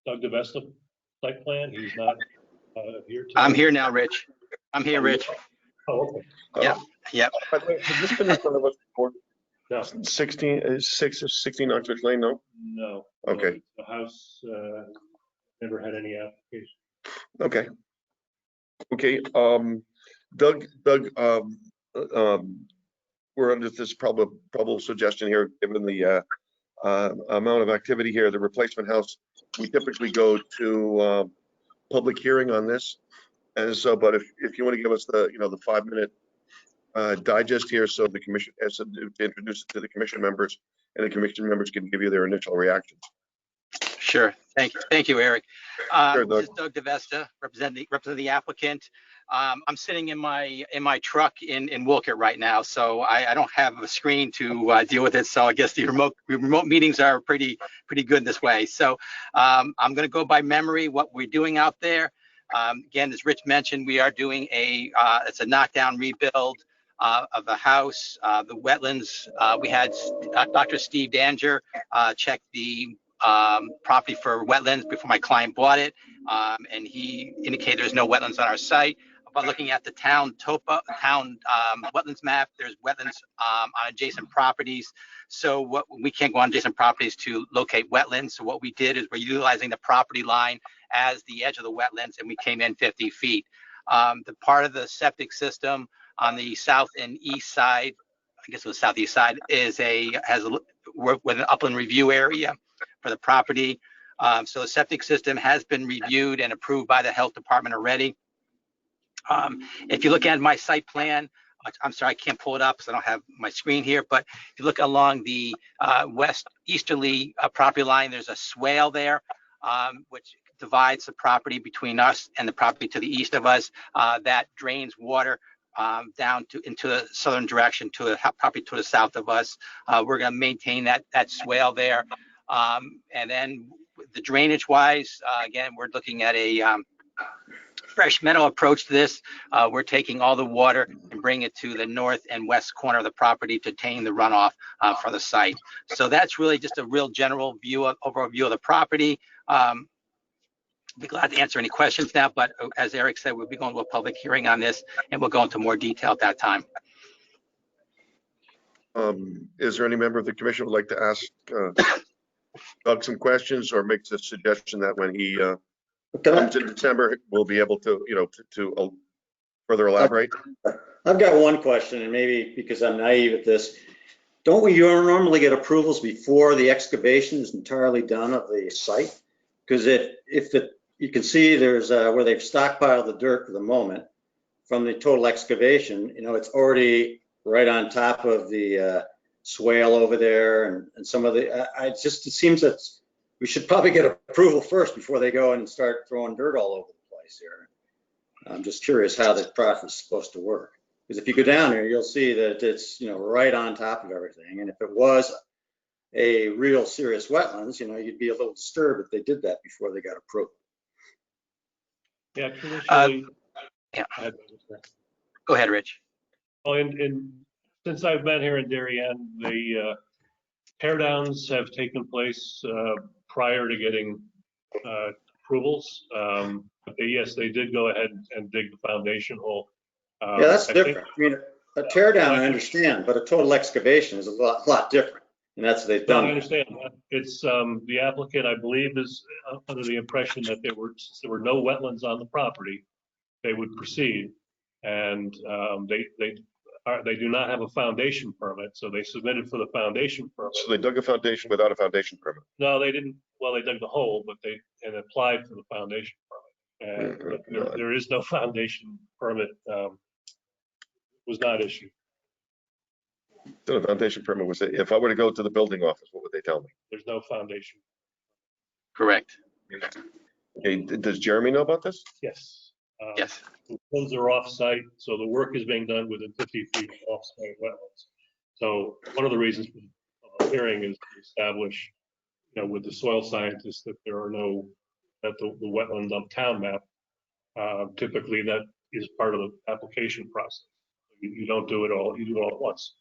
Doug DeVesta site plan. He's not here today. I'm here now, Rich. I'm here, Rich. Oh, okay. Yep. By the way, has this been in front of us before? No. 16 Oxridge Lane, no? No. Okay. The house never had any application. Okay. Okay. Doug, we're under this probable suggestion here, given the amount of activity here, the replacement house. We typically go to public hearing on this, and so. But if you want to give us the the 5-minute digest here, so the commission has to introduce it to the commission members, and the commission members can give you their initial reactions. Sure. Thank you, Eric. Sure, This is Doug DeVesta, representing the applicant. I'm sitting in my truck in Wolcott right now, so I don't have a screen to deal with it. So I guess the remote meetings are pretty good this way. So I'm going to go by memory what we're doing out there. Again, as Rich mentioned, we are doing it's a knockdown rebuild of the house, the wetlands. We had Dr. Steve Danger check the property for wetlands before my client bought it, and he indicated there's no wetlands on our site. But looking at the town wetlands map, there's wetlands on adjacent properties. So we can't go on adjacent properties to locate wetlands. So what we did is we're utilizing the property line as the edge of the wetlands, and we came in 50 feet. The part of the septic system on the south and east side guess it was southeast side, has work with an upland review area for the property. So the septic system has been reviewed and approved by the health department already. If you look at my site plan, I'm sorry, I can't pull it up because I don't have my screen here, but if you look along the west easterly property line, there's a swale there, which divides the property between us and the property to the east of us, that drains water down into the southern direction to the property to the south of us. We're going to maintain that swale there. And then the drainage wise, again, we're looking at a fresh meadow approach to this. We're taking all the water and bring it to the north and west corner of the property to tame the runoff for the site. So that's really just a real general overall view of the property. Be glad to answer any questions now, but as Eric said, we'll be going to a public hearing on this and we'll go into more detail at that time. Is there any member of the commission who would like to ask Doug some questions or makes a suggestion that when he comes in December, we'll be able to, to further elaborate? I've got one question, and maybe because I'm naive at this, don't we normally get approvals before the excavation is entirely done of the site? Because you can see there's where they've stockpiled the dirt for the moment from the total excavation, it's already right on top of the swale over there and some of the, it seems that we should probably get approval first before they go and start throwing dirt all over the place here. I'm just curious how this process is supposed to work. Because if you go down there, you'll see that it's, right on top of everything. And if it was a real serious wetlands, you'd be a little disturbed if they did that before they got approved. Yeah, traditionally. Go ahead, Rich. Well, since I've been here in Darien, the tear downs have taken place prior to getting approvals. Yes, they did go ahead and dig the foundation hole. Yeah, that's different. I mean, a tear down I understand, but a total excavation is a lot different. And that's what they've done. I understand. It's the applicant, I believe, is under the impression that there were no wetlands on the property, they would proceed. And they do not have a foundation permit, so they submitted for the foundation permit. So they dug a foundation without a foundation permit? No, they didn't. Well, they dug the hole, but they applied for the foundation permit. And there is no foundation permit. Was not issued. So the foundation permit was, if I were to go to the building office, what would they tell me? There's no foundation. Correct. Okay, does Jeremy know about this? Yes. Yes. The pins are off-site, so the work is being done within 50 feet of off-site wetlands. So one of the reasons for the hearing is to establish, with the soil scientists, that there are that the wetlands on the town map, typically that is part of the application process. You don't do it all, you do it all at once.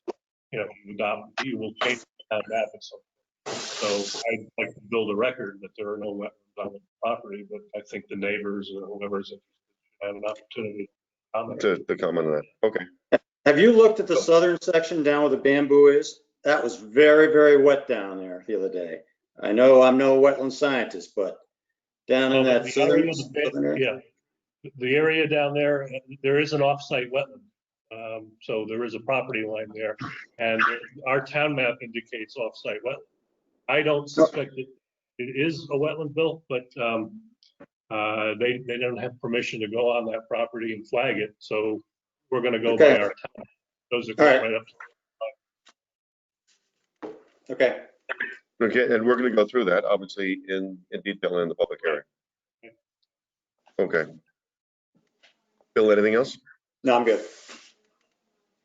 You will change the town map at some point. So I'd like to build a record that there are no wetlands on the property, but I think the neighbors or whoever's interested should have an opportunity to comment on that. Okay. Have you looked at the southern section down where the bamboo is? That was very, very wet down there the other day. I know I'm no wetland scientist, but down in that southern area. Yeah, the area down there, there is an off-site wetland. So there is a property line there, and our town map indicates off-site wetland. I don't suspect it is a wetland, Bill, but they don't have permission to go on that property and flag it. So we're going to go by our town. Those are right up. Okay. Okay, and we're going to go through that obviously in detail in the public hearing. Okay. Bill, anything else? No, I'm good.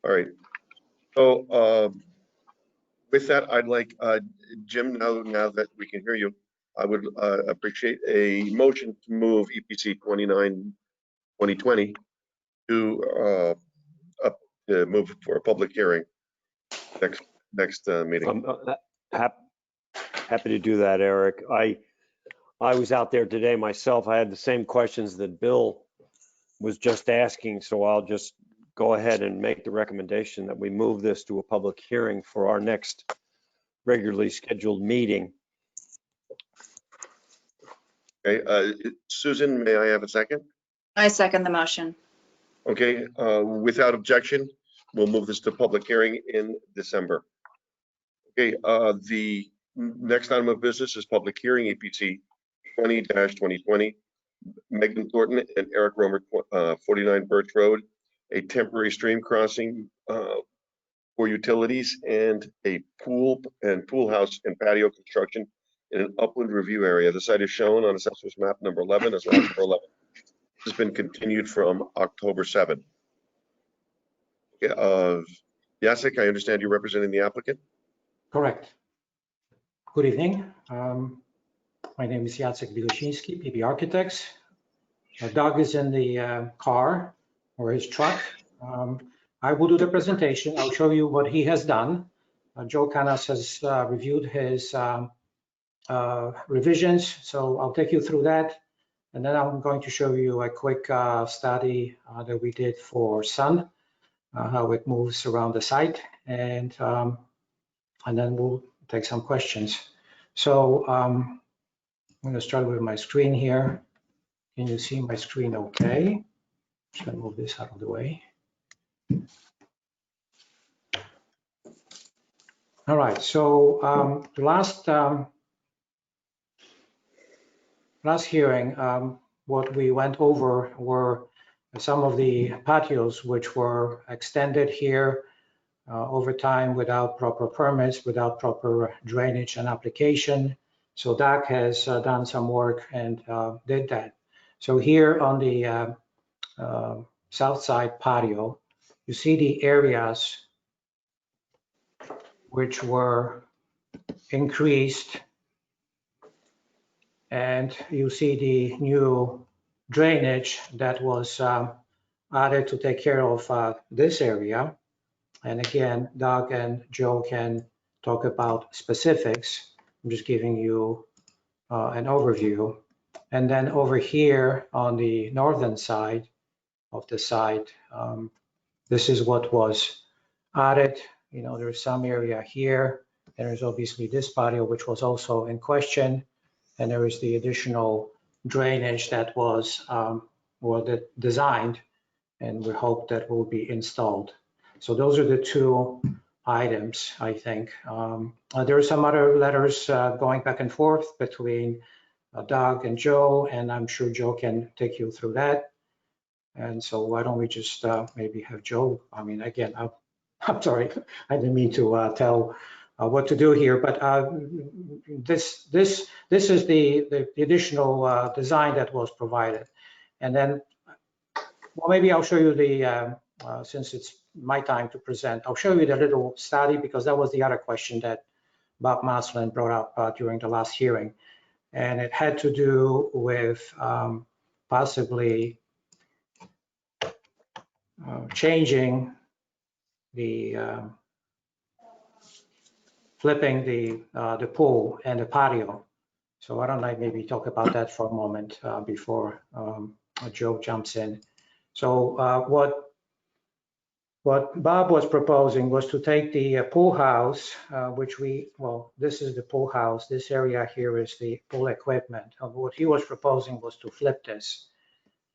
All right. So with that, I'd like Jim, now that we can hear you, I would appreciate a motion to move EPC 29-2020 to move for a public hearing next meeting. Happy to do that, Eric. I was out there today myself. I had the same questions that Bill was just asking, so I'll just go ahead and make the recommendation that we move this to a public hearing for our next regularly scheduled meeting. Okay, Susan, may I have a second? I second the motion. Okay, without objection, we'll move this to public hearing in December. Okay, the next item of business is public hearing, APC 20-2020. Megan Thornton and Eric Romer, 49 Birch Road, a temporary stream crossing for utilities and a pool house and patio construction in an upland review area. The site is shown on assessor's map number 11 as lot number 11. This has been continued from October 7. Jacek, I understand you're representing the applicant? Correct. Good evening. My name is Jacek Biluszyński, PB Architects. Doug is in the car or his truck. I will do the presentation. I'll show you what he has done. Joe Canas has reviewed his revisions, so I'll take you through that. And then I'm going to show you a quick study that we did for sun, how it moves around the site, and then we'll take some questions. So I'm going to start with my screen here. Can you see my screen okay? Just going to move this out of the way. All right, so the last hearing, what we went over were some of the patios which were extended here over time without proper permits, without proper drainage and application. So DAC has done some work and did that. So here on the south side patio, you see the areas which were increased, and you see the new drainage that was added to take care of this area. And again, Doug and Joe can talk about specifics. I'm just giving you an overview. And then over here on the northern side of the site, this is what was added. You know, there's some area here, and there's obviously this patio, which was also in question. And there is the additional drainage that was designed, and we hope that will be installed. So those are the two items, I think. There are some other letters going back and forth between Doug and Joe, and I'm sure Joe can take you through that. And so why don't we just maybe have Joe, I mean, again, I'm sorry, I didn't mean to tell what to do here, but this is the additional design that was provided. And then, well, maybe I'll show you the, since it's my time to present, I'll show you the little study, because that was the other question that Bob Maslin brought up during the last hearing. And it had to do with possibly changing the flipping the pool and the patio. So why don't I maybe talk about that for a moment before Joe jumps in. So what Bob was proposing was to take the pool house, which this is the pool house. This area here is the pool equipment. What he was proposing was to flip this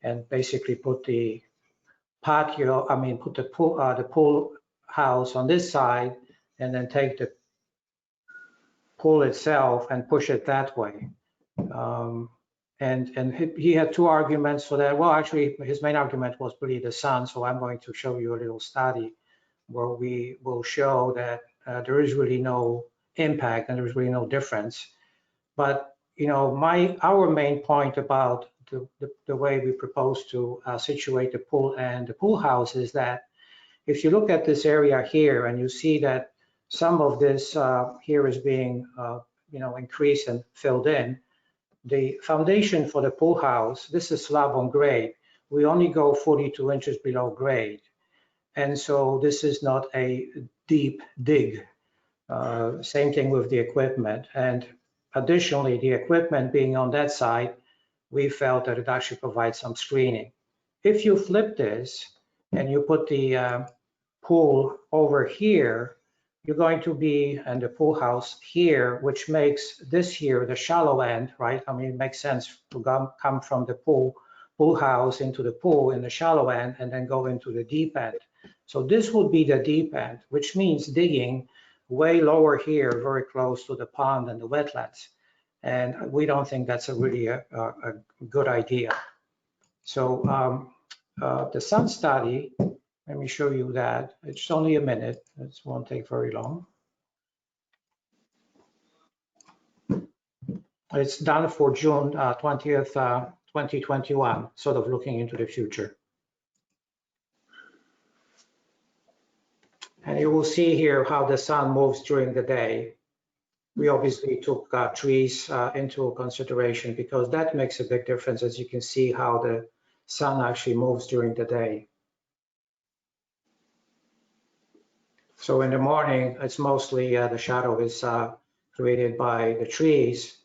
and basically put the patio, put the pool house on this side, and then take the pool itself and push it that way. And he had two arguments for that. Well, actually, his main argument was really the sun. So I'm going to show you a little study where we will show that there is really no impact and there's really no difference. But you know, our main point about the way we propose to situate the pool and the pool house is that if you look at this area here and you see that some of this here is being increased and filled in. The foundation for the pool house, this is slab on grade. We only go 42 inches below grade. And so this is not a deep dig. Same thing with the equipment. And additionally, the equipment being on that side, we felt that it actually provides some screening. If you flip this and you put the pool over here, you're going to be in the pool house here, which makes this here the shallow end, right? I mean, it makes sense to come from the pool house into the pool in the shallow end and then go into the deep end. So this would be the deep end, which means digging way lower here, very close to the pond and the wetlands. And we don't think that's a really a good idea. So the sun study, let me show you that. It's only a minute. It won't take very long. It's done for June 20th, 2021, sort of looking into the future. And you will see here how the sun moves during the day. We obviously took trees into consideration because that makes a big difference, as you can see how the sun actually moves during the day. So in the morning, it's mostly the shadow is created by the trees.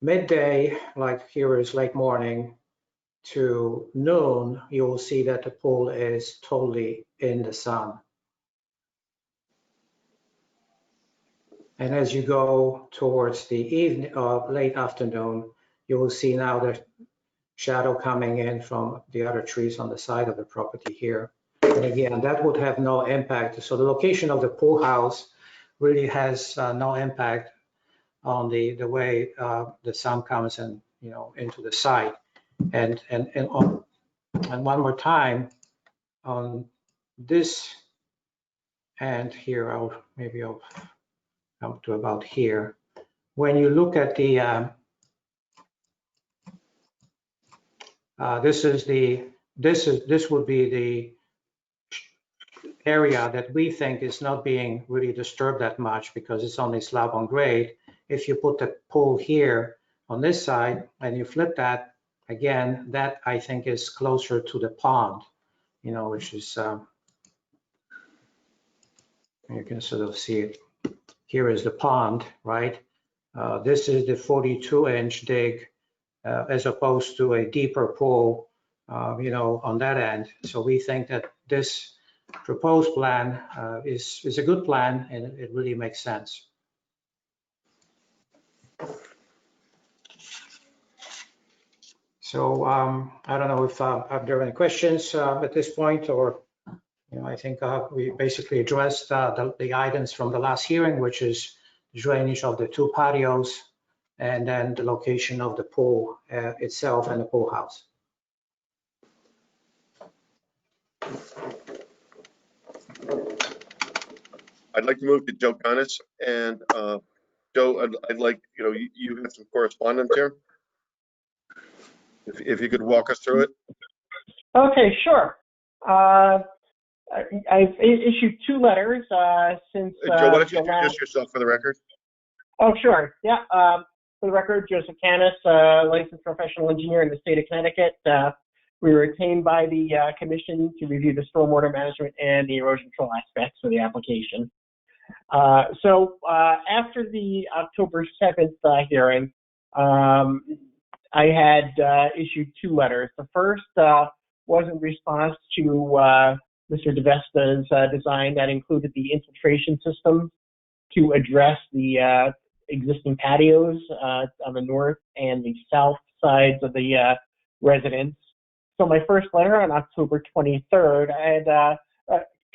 Midday, like here is late morning to noon, you will see that the pool is totally in the sun. And as you go towards the evening or late afternoon, you will see now the shadow coming in from the other trees on the side of the property here. And again, that would have no impact. So the location of the pool house really has no impact on the way the sun comes and into the site. And one more time on this end here, I'll come to about here. When you look at the this would be the area that we think is not being really disturbed that much because it's only slab on grade. If you put the pool here on this side and you flip that again, that I think is closer to the pond, which is you can sort of see it. Here is the pond, right? This is the 42-inch dig as opposed to a deeper pool, on that end. So we think that this proposed plan is a good plan and it really makes sense. So I don't know if there are any questions at this point, or I think we basically addressed the items from the last hearing, which is drainage of the two patios and then the location of the pool itself and the pool house. I'd like to move to Joe Canis, and Joe, I'd like, you have some correspondence here. If you could walk us through it. Okay, sure. I've issued 2 letters since Joe, why don't you introduce yourself for the record? Oh, sure. Yeah. For the record, Joseph Canis, licensed professional engineer in the state of Connecticut. We were retained by the commission to review the stormwater management and the erosion control aspects of the application. So after the October 7th hearing, I had issued 2 letters. The first was in response to Mr. DeVesta's design that included the infiltration system to address the existing patios on the north and the south sides of the residence. So my first letter on October 23rd, I had a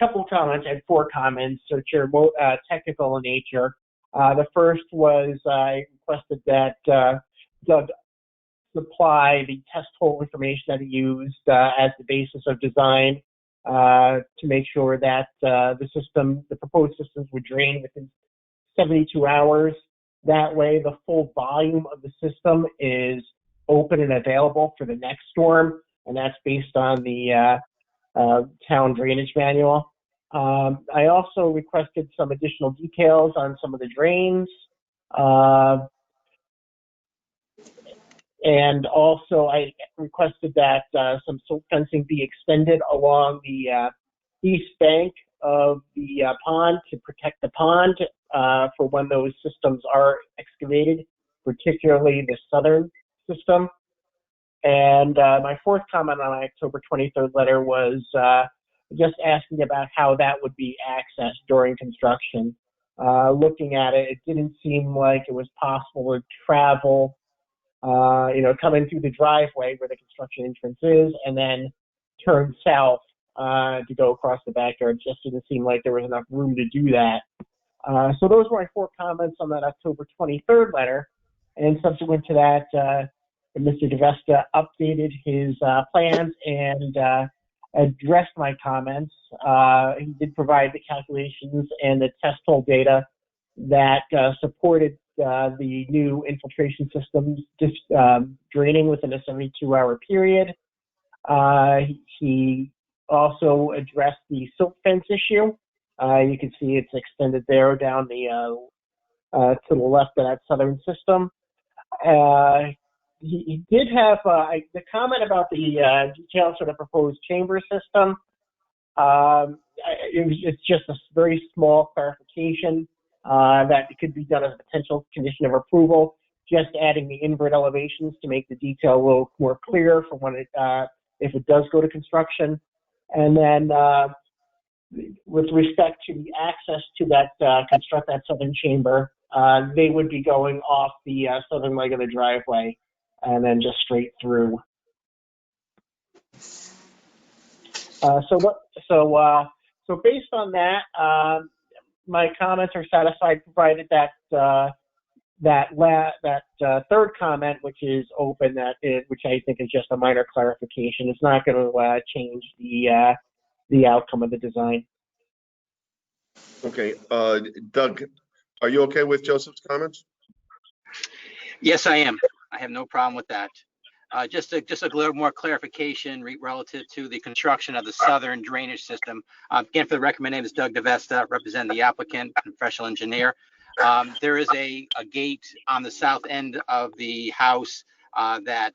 couple of comments. I had 4 comments, which are more technical in nature. The first was I requested that Doug supply the test hole information that he used as the basis of design to make sure that the proposed systems would drain within 72 hours. That way, the full volume of the system is open and available for the next storm, and that's based on the town drainage manual. I also requested some additional details on some of the drains. And also, I requested that some silt fencing be extended along the east bank of the pond to protect the pond for when those systems are excavated, particularly the southern system. And my 4th comment on my October 23rd letter was just asking about how that would be accessed during construction. Looking at it, it didn't seem like it was possible to travel come in through the driveway where the construction entrance is and then turn south to go across the backyard. Just didn't seem like there was enough room to do that. So those were my 4 comments on that October 23rd letter. And subsequent to that, Mr. DeVesta updated his plans and addressed my comments. He did provide the calculations and the test hole data that supported the new infiltration systems draining within a 72-hour period. He also addressed the silt fence issue. You can see it's extended there down the to the left of that southern system. He did have the comment about the details for the proposed chamber system. It's just a very small clarification that it could be done as a potential condition of approval, just adding the invert elevations to make the detail a little more clear for when it, if it does go to construction. And then with respect to the access to that, construct that southern chamber, they would be going off the southern leg of the driveway and then just straight through. So based on that, my comments are satisfied, provided that third comment, which is open, which I think is just a minor clarification. It's not going to change the outcome of the design. Okay, Doug, are you okay with Joseph's comments? Yes, I am. I have no problem with that. Just a little more clarification relative to the construction of the southern drainage system. Again, for the record, my name is Doug DeVesta, representing the applicant, professional engineer. There is a gate on the south end of the house that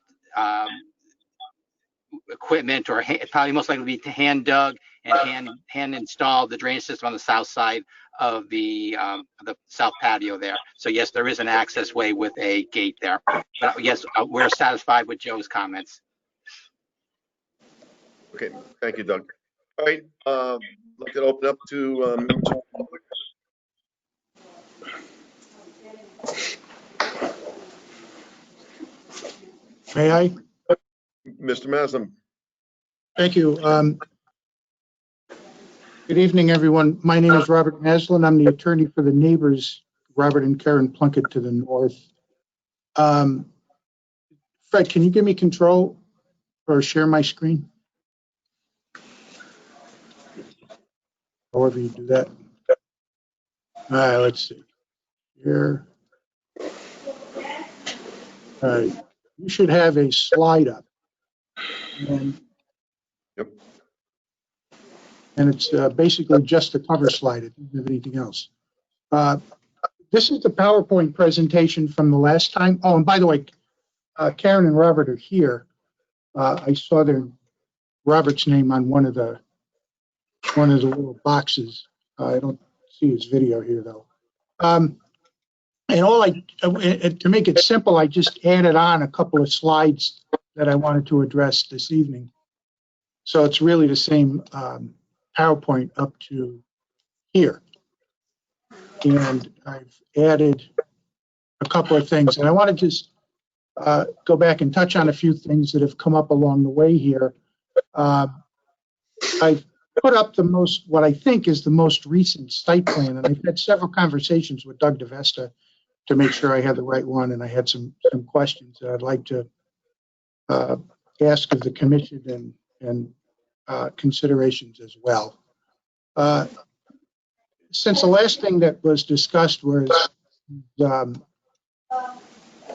equipment, or probably most likely be hand dug and hand installed the drainage system on the south side of the south patio there. So yes, there is an access way with a gate there. But yes, we're satisfied with Joe's comments. Okay, thank you, Doug. All right, I'd like to open up to members of the public. May I? Mr. Maslam. Thank you. Good evening, everyone. My name is Robert Maslin. I'm the attorney for the neighbors, Robert and Karen Plunkett to the north. Fred, can you give me control or share my screen? However you do that. All right, let's see. Here. All right. You should have a slide up. And, yep. And it's basically just a cover slide. It doesn't have anything else. This is the PowerPoint presentation from the last time. Oh, and by the way, Karen and Robert are here. I saw Robert's name on one of the little boxes. I don't see his video here though. And to make it simple, I just added on a couple of slides that I wanted to address this evening. So it's really the same PowerPoint up to here. And I've added a couple of things. And I want to just go back and touch on a few things that have come up along the way here. I've put up what I think is the most recent site plan. And I've had several conversations with Doug DeVesta to make sure I had the right one. And I had some questions that I'd like to ask of the commission and considerations as well. Since the last thing that was discussed was, let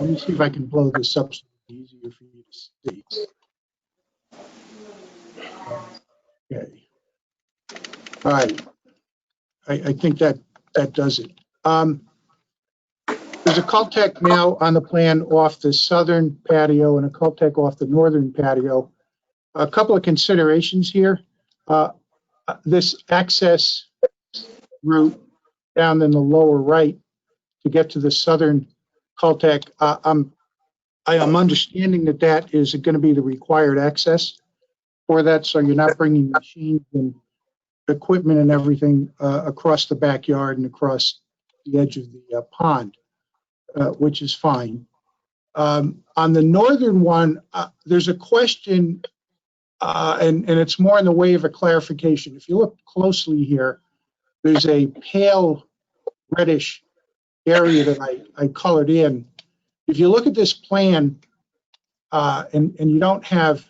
me see if I can blow this up so it's easier for you to see. Okay. All right. I think that does it. There's a Cultec now on the plan off the southern patio and a Cultec off the northern patio. A couple of considerations here. This access route down in the lower right to get to the southern Cultec, I am understanding that is going to be the required access for that, so you're not bringing machines and equipment and everything across the backyard and across the edge of the pond, which is fine. On the northern one, there's a question and it's more in the way of a clarification. If you look closely here, there's a pale reddish area that I colored in. If you look at this plan, and you don't have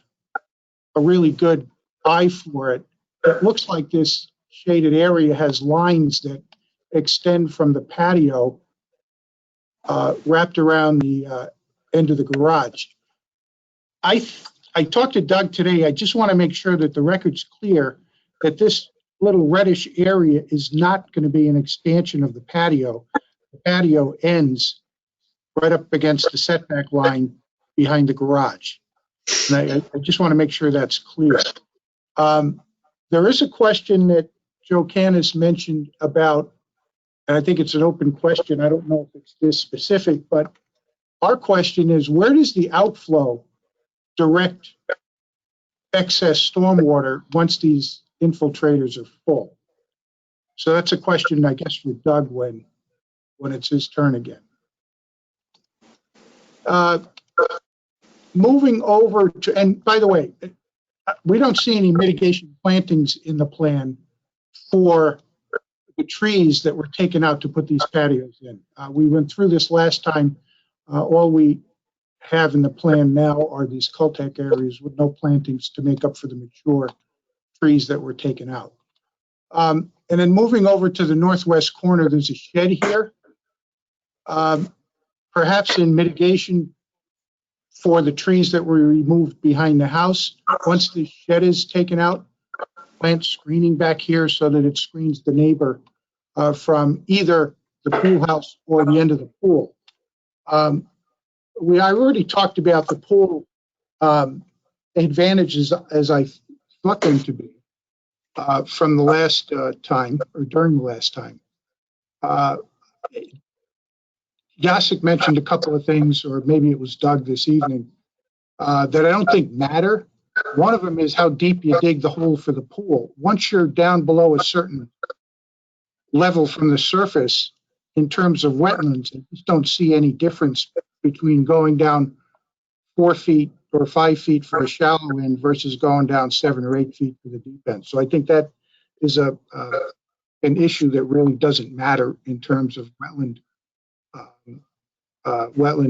a really good eye for it, it looks like this shaded area has lines that extend from the patio wrapped around the end of the garage. I talked to Doug today. I just want to make sure that the record's clear that this little reddish area is not going to be an expansion of the patio. The patio ends right up against the setback line behind the garage. And I just want to make sure that's clear. There is a question that Joe Canis mentioned about, and I think it's an open question. I don't know if it's this specific, but our question is, where does the outflow direct excess stormwater once these infiltrators are full? So that's a question, I guess, for Doug when it's his turn again. Moving over to, and by the way, we don't see any mitigation plantings in the plan for the trees that were taken out to put these patios in. We went through this last time. All we have in the plan now are these Cultec areas with no plantings to make up for the mature trees that were taken out. And then moving over to the northwest corner, there's a shed here. Perhaps in mitigation for the trees that were removed behind the house. Once the shed is taken out, plant screening back here so that it screens the neighbor from either the pool house or the end of the pool. I already talked about the pool advantages as I thought them to be from the last time, or during the last time. Jacek mentioned a couple of things, or maybe it was Doug this evening, that I don't think matter. One of them is how deep you dig the hole for the pool. Once you're down below a certain level from the surface, in terms of wetlands, I just don't see any difference between going down 4 feet or 5 feet for a shallow end versus going down 7 or 8 feet for the deep end. So I think that is an issue that really doesn't matter in terms of wetland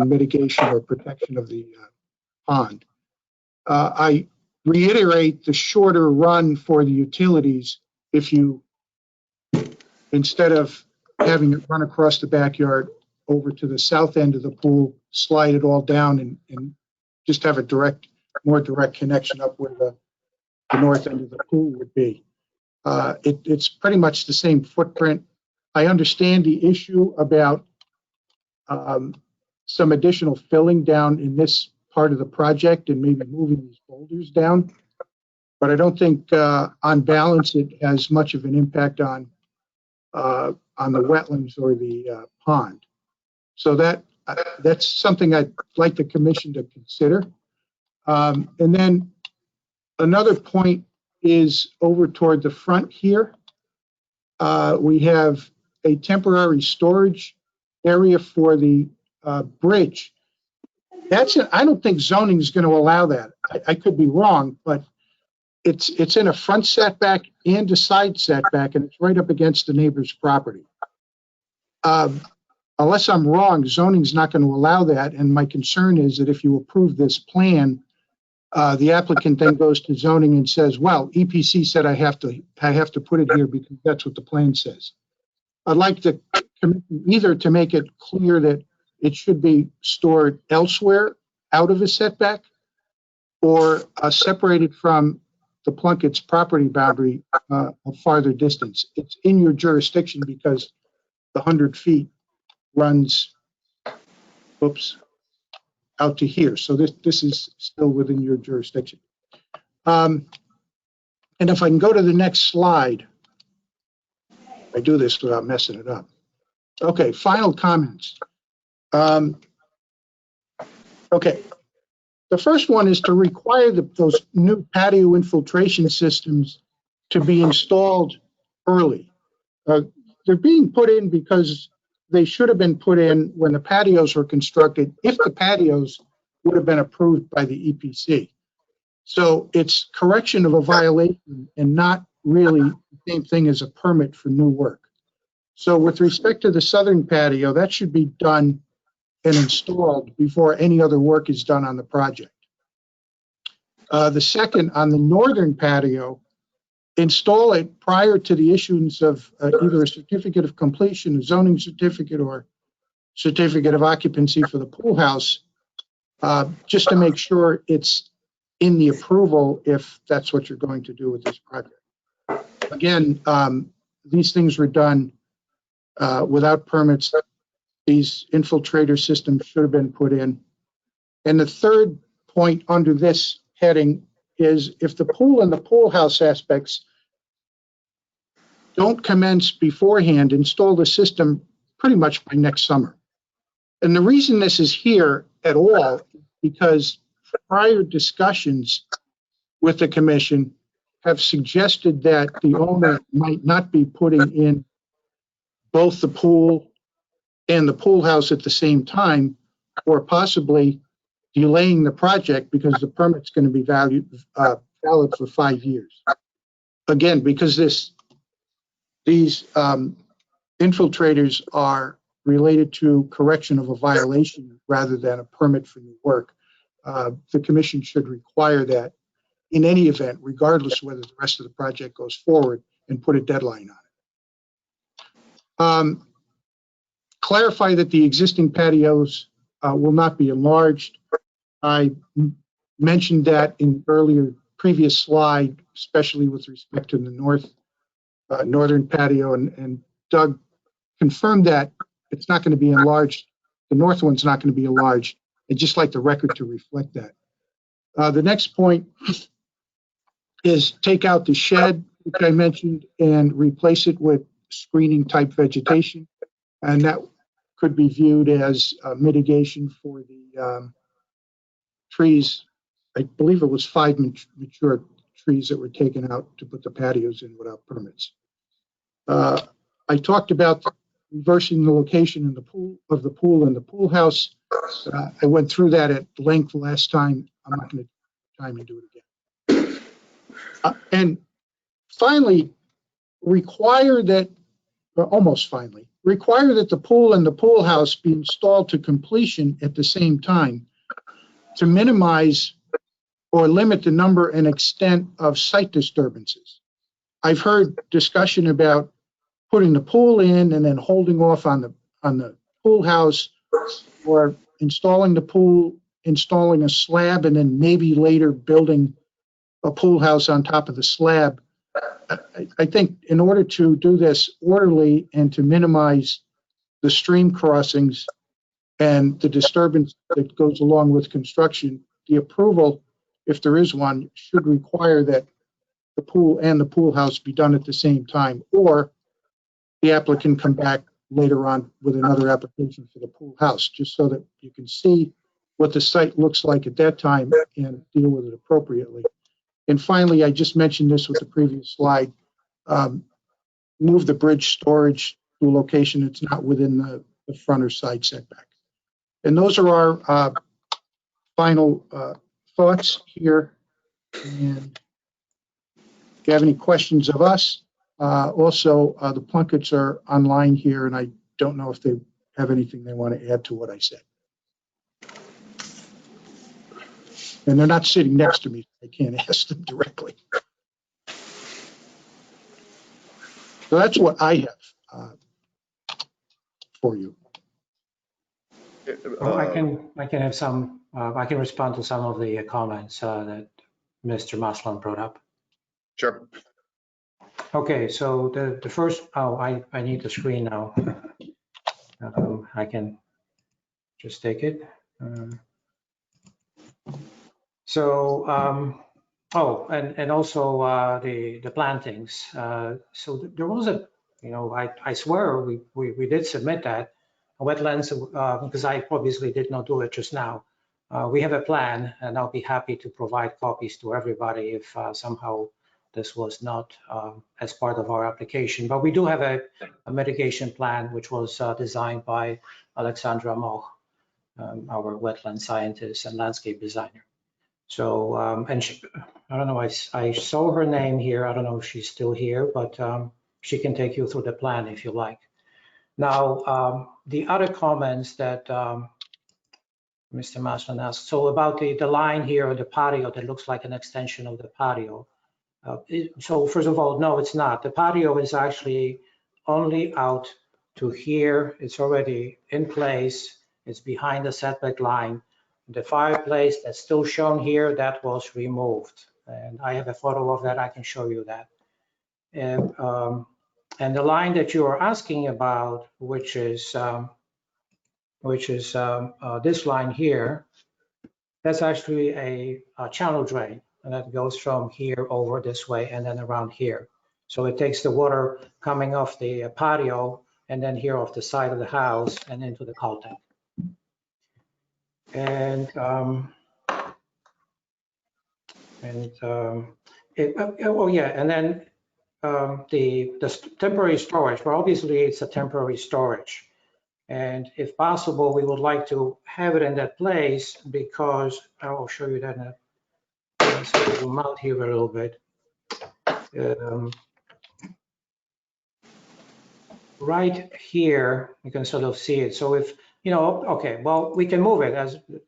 mitigation or protection of the pond. I reiterate the shorter run for the utilities. If you, instead of having it run across the backyard over to the south end of the pool, slide it all down and just have a more direct connection up where the north end of the pool would be. It's pretty much the same footprint. I understand the issue about some additional filling down in this part of the project and maybe moving these boulders down, but I don't think on balance it has much of an impact on the wetlands or the pond. So that's something I'd like the commission to consider. And then another point is over toward the front here. We have a temporary storage area for the bridge. I don't think zoning is going to allow that. I could be wrong, but it's in a front setback and a side setback, and it's right up against the neighbor's property. Unless I'm wrong, zoning is not going to allow that. And my concern is that if you approve this plan, the applicant then goes to zoning and says, well, EPC said I have to put it here because that's what the plan says. I'd like the commission either to make it clear that it should be stored elsewhere out of a setback, or separated from the Plunkett's property boundary a farther distance. It's in your jurisdiction because the 100 feet runs, out to here. So this is still within your jurisdiction. And if I can go to the next slide, I do this without messing it up. Okay, final comments. Okay, the first one is to require those new patio infiltration systems to be installed early. They're being put in because they should have been put in when the patios were constructed, if the patios would have been approved by the EPC. So it's correction of a violation and not really the same thing as a permit for new work. So with respect to the southern patio, that should be done and installed before any other work is done on the project. The second, on the northern patio, install it prior to the issuance of either a certificate of completion, a zoning certificate, or certificate of occupancy for the pool house, just to make sure it's in the approval if that's what you're going to do with this project. Again, these things were done without permits. These infiltrator systems should have been put in. And the third point under this heading is if the pool and the pool house aspects don't commence beforehand, install the system pretty much by next summer. And the reason this is here at all, because prior discussions with the commission have suggested that the owner might not be putting in both the pool and the pool house at the same time, or possibly delaying the project because the permit's going to be valid for 5 years. Again, because these infiltrators are related to correction of a violation rather than a permit for new work, the commission should require that in any event, regardless of whether the rest of the project goes forward, and put a deadline on it. Clarify that the existing patios will not be enlarged. I mentioned that in earlier previous slide, especially with respect to the northern patio, and Doug confirmed that it's not going to be enlarged. The north one's not going to be enlarged. I'd just like the record to reflect that. The next point is take out the shed, which I mentioned, and replace it with screening type vegetation. And that could be viewed as mitigation for the trees. I believe it was 5 mature trees that were taken out to put the patios in without permits. I talked about reversing the location in the pool and the pool house. I went through that at length last time. I'm not going to take time to do it again. And finally, require that the pool and the pool house be installed to completion at the same time to minimize or limit the number and extent of site disturbances. I've heard discussion about putting the pool in and then holding off on the pool house, or installing the pool, installing a slab, and then maybe later building a pool house on top of the slab. I think in order to do this orderly and to minimize the stream crossings and the disturbance that goes along with construction, the approval, if there is one, should require that the pool and the pool house be done at the same time, or the applicant come back later on with another application for the pool house, just so that you can see what the site looks like at that time and deal with it appropriately. And finally, I just mentioned this with the previous slide, move the bridge storage to a location that's not within the front or side setback. And those are our final thoughts here. And if you have any questions of us, also the Plunketts are online here, and I don't know if they have anything they want to add to what I said. And they're not sitting next to me. I can't ask them directly. So that's what I have for you. I can have some. I can respond to some of the comments that Mr. Maslan brought up. Sure. Okay, so the first. Oh, I need the screen now. I can just take it. Oh, and also the plantings. So there was a, I swear we did submit that wetlands because I obviously did not do it just now. We have a plan, and I'll be happy to provide copies to everybody if somehow this was not as part of our application. But we do have a mitigation plan which was designed by Alexandra Moch, our wetland scientist and landscape designer. So, and she, I don't know, I saw her name here. I don't know if she's still here, but she can take you through the plan if you like. Now, the other comments that Mr. Maslin asked, so about the line here, the patio that looks like an extension of the patio. So first of all, no, it's not. The patio is actually only out to here. It's already in place. It's behind the setback line. The fireplace that's still shown here, that was removed. And I have a photo of that. I can show you that. And the line that you are asking about, which is this line here, that's actually a channel drain, and that goes from here over this way and then around here. So it takes the water coming off the patio and then here off the side of the house and into the coal tank. And oh yeah, and then the temporary storage. Well, obviously it's a temporary storage. And if possible, we would like to have it in that place because I will show you that in a, let's zoom out here a little bit. Right here, you can sort of see it. So if, you know, okay, well, we can move it as it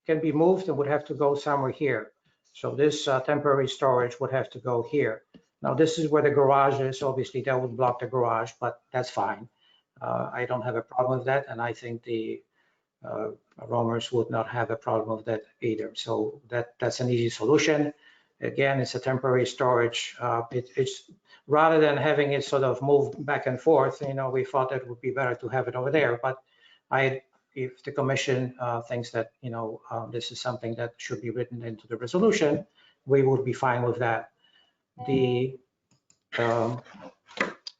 can be moved and would have to go somewhere here. So this temporary storage would have to go here. Now, this is where the garage is. Obviously, that would block the garage, but that's fine. I don't have a problem with that, and I think the roamers would not have a problem with that either. So that's an easy solution. Again, it's a temporary storage. It's rather than having it sort of move back and forth, you know, we thought it would be better to have it over there. But if the commission thinks that, you know, this is something that should be written into the resolution, we would be fine with that. The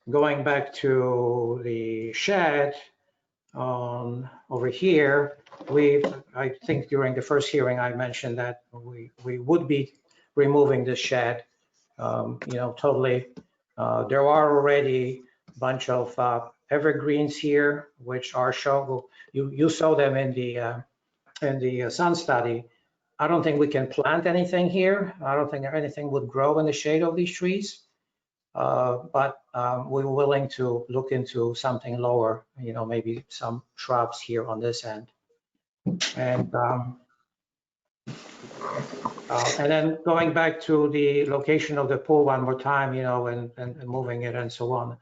going back to the shed over here, I think during the first hearing, I mentioned that we would be removing the shed, you know, totally. There are already a bunch of evergreens here, which are shown. You saw them in the sun study. I don't think we can plant anything here. I don't think anything would grow in the shade of these trees. But we're willing to look into something lower, you know, maybe some shrubs here on this end. And then going back to the location of the pool one more time, you know, and moving it and so on.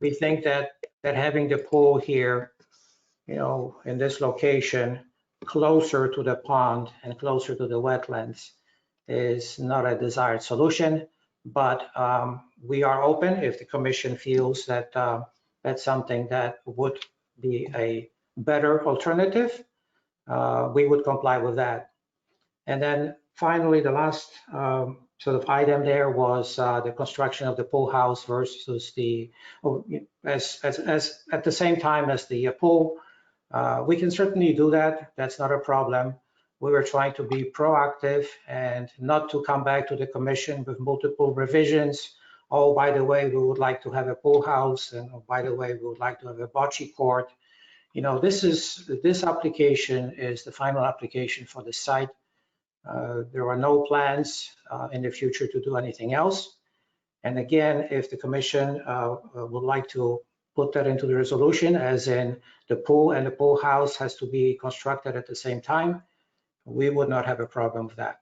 We think that having the pool here, you know, in this location, closer to the pond and closer to the wetlands is not a desired solution. But we are open if the commission feels that that's something that would be a better alternative. We would comply with that. And then finally, the last sort of item there was the construction of the pool house versus the, as at the same time as the pool. We can certainly do that. That's not a problem. We were trying to be proactive and not to come back to the commission with multiple revisions. Oh, by the way, we would like to have a pool house, and oh, by the way, we would like to have a bocce court. You know, this application is the final application for the site. There are no plans in the future to do anything else. And again, if the commission would like to put that into the resolution, as in the pool and the pool house has to be constructed at the same time, we would not have a problem with that.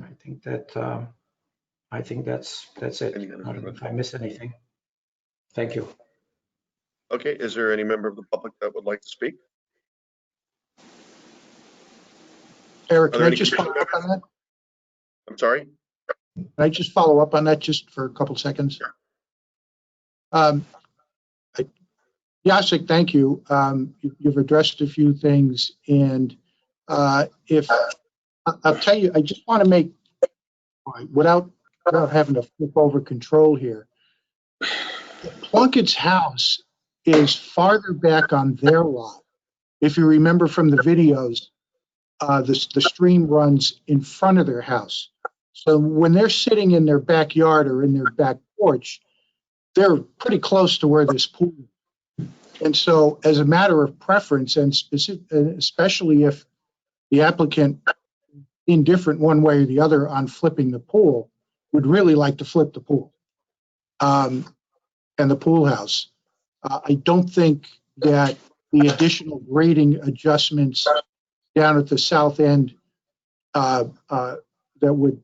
I think that's it. I don't know if I missed anything. Thank you. Okay, is there any member of the public that would like to speak? Eric, can I just follow up on that? I'm sorry? Can I just follow up on that just for a couple seconds? Sure. Jacek, thank you. You've addressed a few things, and if I'll tell you, I just want to make, without having to flip over control here, Plunkett's house is farther back on their lot. If you remember from the videos, the stream runs in front of their house. So when they're sitting in their backyard or in their back porch, they're pretty close to where this pool is. And so as a matter of preference, and especially if the applicant indifferent one way or the other on flipping the pool, would really like to flip the pool and the pool house. I don't think that the additional grading adjustments down at the south end that would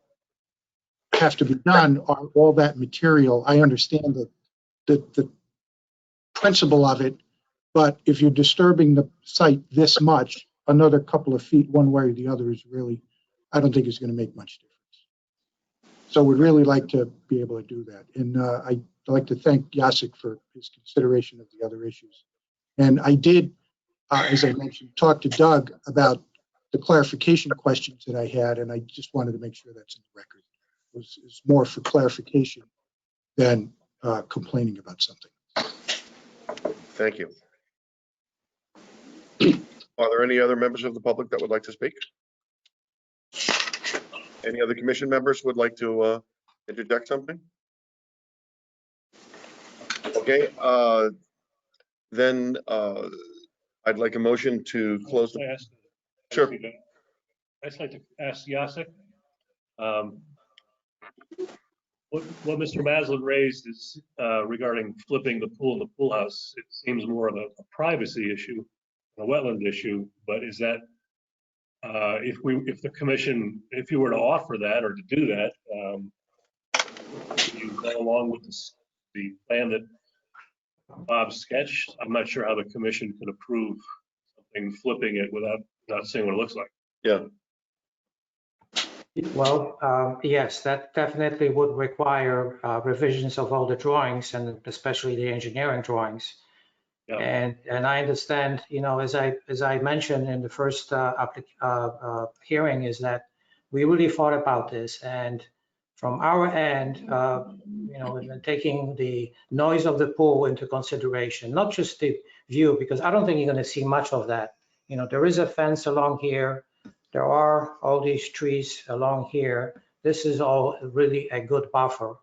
have to be done are all that material. I understand the principle of it, but if you're disturbing the site this much, another couple of feet one way or the other is really, I don't think it's going to make much difference. So we'd really like to be able to do that. And I'd like to thank Jacek for his consideration of the other issues. And I did, as I mentioned, talk to Doug about the clarification questions that I had, and I just wanted to make sure that's in the record. It was more for clarification than complaining about something. Thank you. Are there any other members of the public that would like to speak? Any other commission members would like to interject something? Okay, then I'd like a motion to close the. Sure. I'd like to ask Jacek. What Mr. Maslin raised is regarding flipping the pool in the pool house. It seems more of a privacy issue, a wetland issue. But is that if the commission, if you were to offer that or to do that, you go along with the plan that Bob sketched? I'm not sure how the commission could approve something flipping it without seeing what it looks like. Yeah. Well, yes, that definitely would require revisions of all the drawings and especially the engineering drawings. Yeah. And I understand, you know, as I mentioned in the first hearing, is that we really thought about this, and from our end, you know, we've been taking the noise of the pool into consideration, not just the view, because I don't think you're going to see much of that. You know, there is a fence along here. There are all these trees along here. This is all really a good buffer.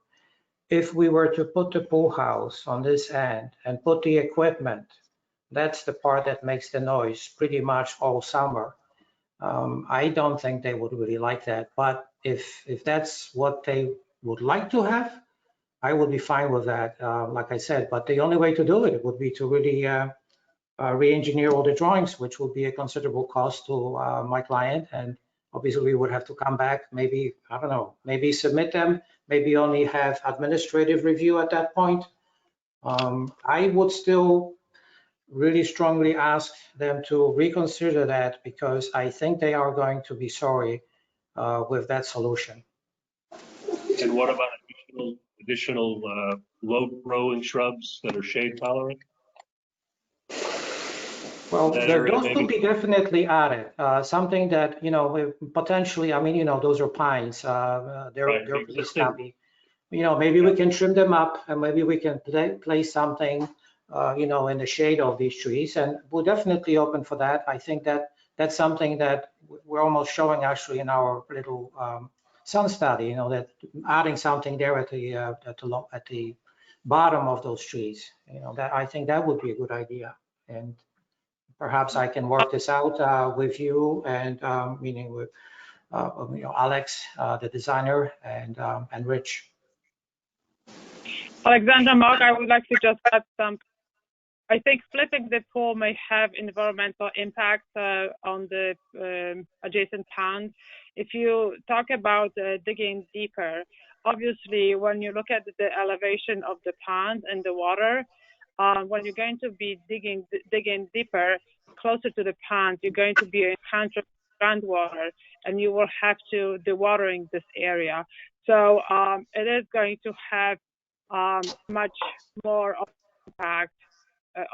If we were to put the pool house on this end and put the equipment, that's the part that makes the noise pretty much all summer. I don't think they would really like that. But if that's what they would like to have, I would be fine with that, like I said. But the only way to do it would be to really re-engineer all the drawings, which would be a considerable cost to my client. And obviously we would have to come back, maybe, I don't know, maybe submit them, maybe only have administrative review at that point. I would still really strongly ask them to reconsider that, because I think they are going to be sorry with that solution. And what about additional low growing shrubs that are shade tolerant? Well, those could be definitely added. Something that, you know, potentially, I mean, you know, those are pines. They're pretty snappy. You know, maybe we can trim them up, and maybe we can place something, you know, in the shade of these trees. And we're definitely open for that. I think that that's something that we're almost showing actually in our little sun study, you know, that adding something there at the bottom of those trees, you know, that I think that would be a good idea. And perhaps I can work this out with you and meaning with you know, Alex, the designer, and Rich. Alexander, Mark, I would like to just add some. I think flipping the pool may have environmental impact on the adjacent pond. If you talk about digging deeper, obviously when you look at the elevation of the pond and the water, when you're going to be digging deeper, closer to the pond, you're going to be encountering groundwater, and you will have to dewatering this area. So it is going to have much more impact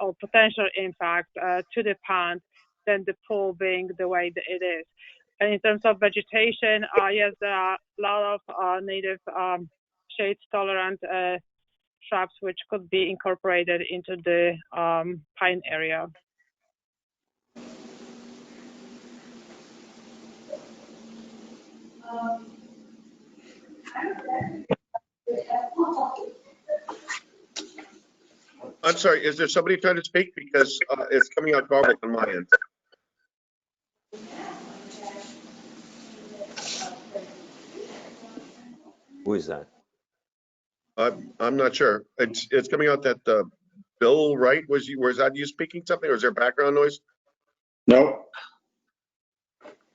or potential impact to the pond than the pool being the way that it is. And in terms of vegetation, yes, there are a lot of native shade-tolerant shrubs which could be incorporated into the pine area. I'm sorry, is there somebody trying to speak? Because it's coming out garbled on my end. Who is that? I'm not sure. It's coming out that Bill Wright, was that you speaking something, or is there background noise? Nope.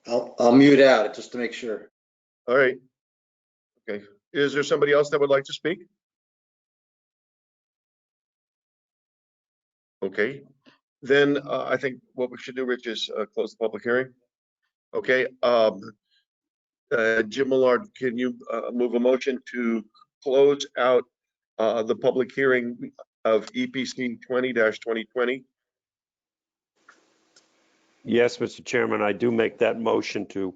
I'll mute out just to make sure. All right. Okay. Is there somebody else that would like to speak? Okay. Then I think what we should do, Rich, is close the public hearing. Okay. Jim Millard, can you move a motion to close out the public hearing of EPC 20-2020? Yes, Mr. Chairman, I do make that motion to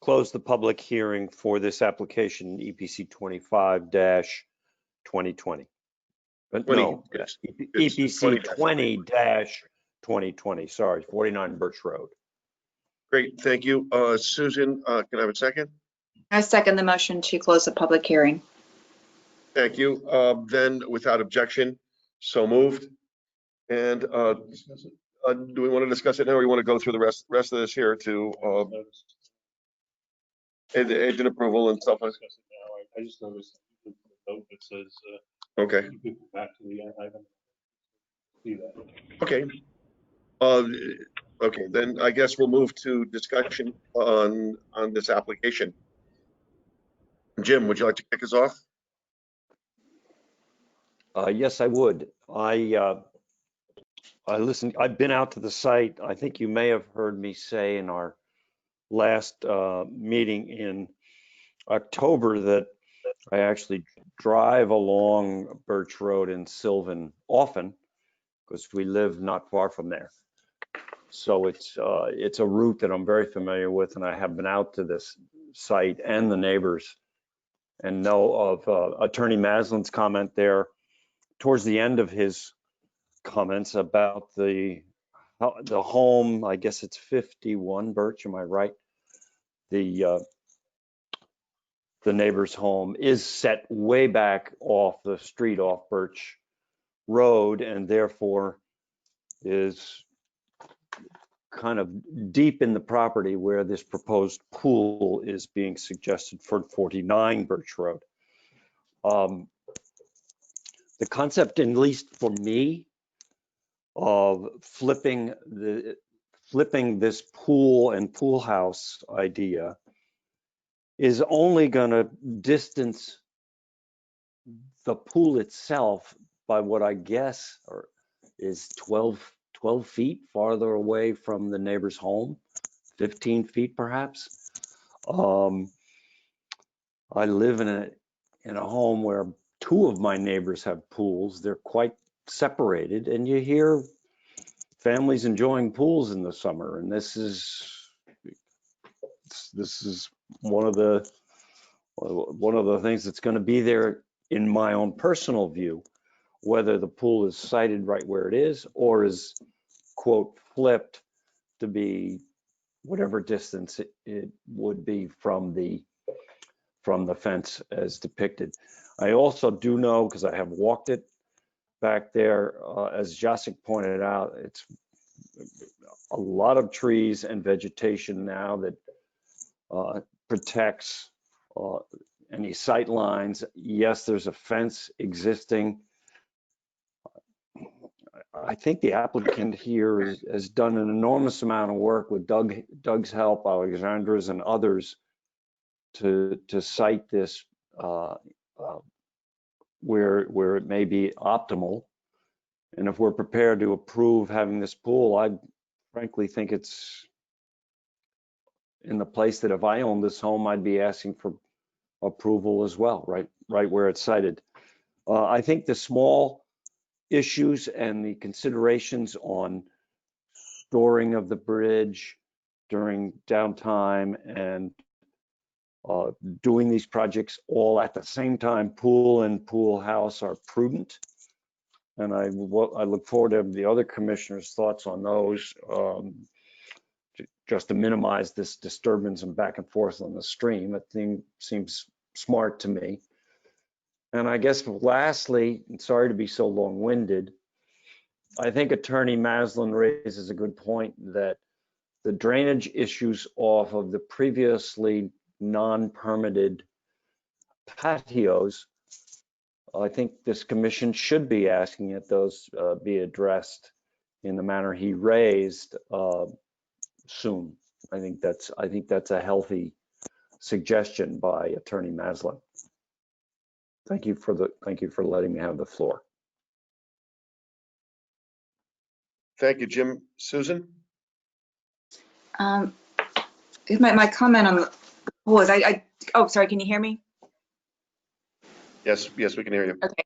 close the public hearing for this application, EPC 25-2020. But no, It's EPC 20-20. 20-2020, sorry, 49 Birch Road. Great, thank you. Susan, can I have a second? I second the motion to close the public hearing. Thank you. Then without objection, so moved. And do we want to discuss it now, or you want to go through the rest of this here to agent approval and stuff? I just noticed the note that says Okay. back to the item. See that. Okay. Okay, then I guess we'll move to discussion on this application. Jim, would you like to kick us off? Yes, I would. I listened. I've been out to the site. I think you may have heard me say in our last meeting in October that I actually drive along Birch Road in Sylvan often because we live not far from there. So it's a route that I'm very familiar with, and I have been out to this site and the neighbors and know of Attorney Maslin's comment there towards the end of his comments about the home. I guess it's 51 Birch, am I right? The neighbor's home is set way back off the street off Birch Road, and therefore is kind of deep in the property where this proposed pool is being suggested for 49 Birch Road. The concept, at least for me, of flipping this pool and pool house idea is only going to distance the pool itself by what I guess is 12 feet farther away from the neighbor's home, 15 feet perhaps. I live in a home where two of my neighbors have pools. They're quite separated, and you hear families enjoying pools in the summer, and this is one of the things that's going to be there in my own personal view, whether the pool is sited right where it is or is quote flipped to be whatever distance it would be from the fence as depicted. I also do know, because I have walked it back there, as Jacek pointed out, it's a lot of trees and vegetation now that protects any sight lines. Yes, there's a fence existing. I think the applicant here has done an enormous amount of work with Doug's help, Alexandra's and others to site this where it may be optimal. And if we're prepared to approve having this pool, I frankly think it's in the place that if I owned this home, I'd be asking for approval as well, right where it's sited. I think the small issues and the considerations on storing of the bridge during downtime and doing these projects all at the same time, pool and pool house, are prudent. And I look forward to the other commissioners' thoughts on those, just to minimize this disturbance and back and forth on the stream. That thing seems smart to me. And I guess lastly, and sorry to be so long-winded, I think Attorney Maslin raises a good point that the drainage issues off of the previously non-permitted patios, I think this commission should be asking that those be addressed in the manner he raised soon. I think that's a healthy suggestion by Attorney Maslin. Thank you for letting me have the floor. Thank you, Jim. Susan? My comment on the pool is oh, sorry, can you hear me? Yes, we can hear you. Okay.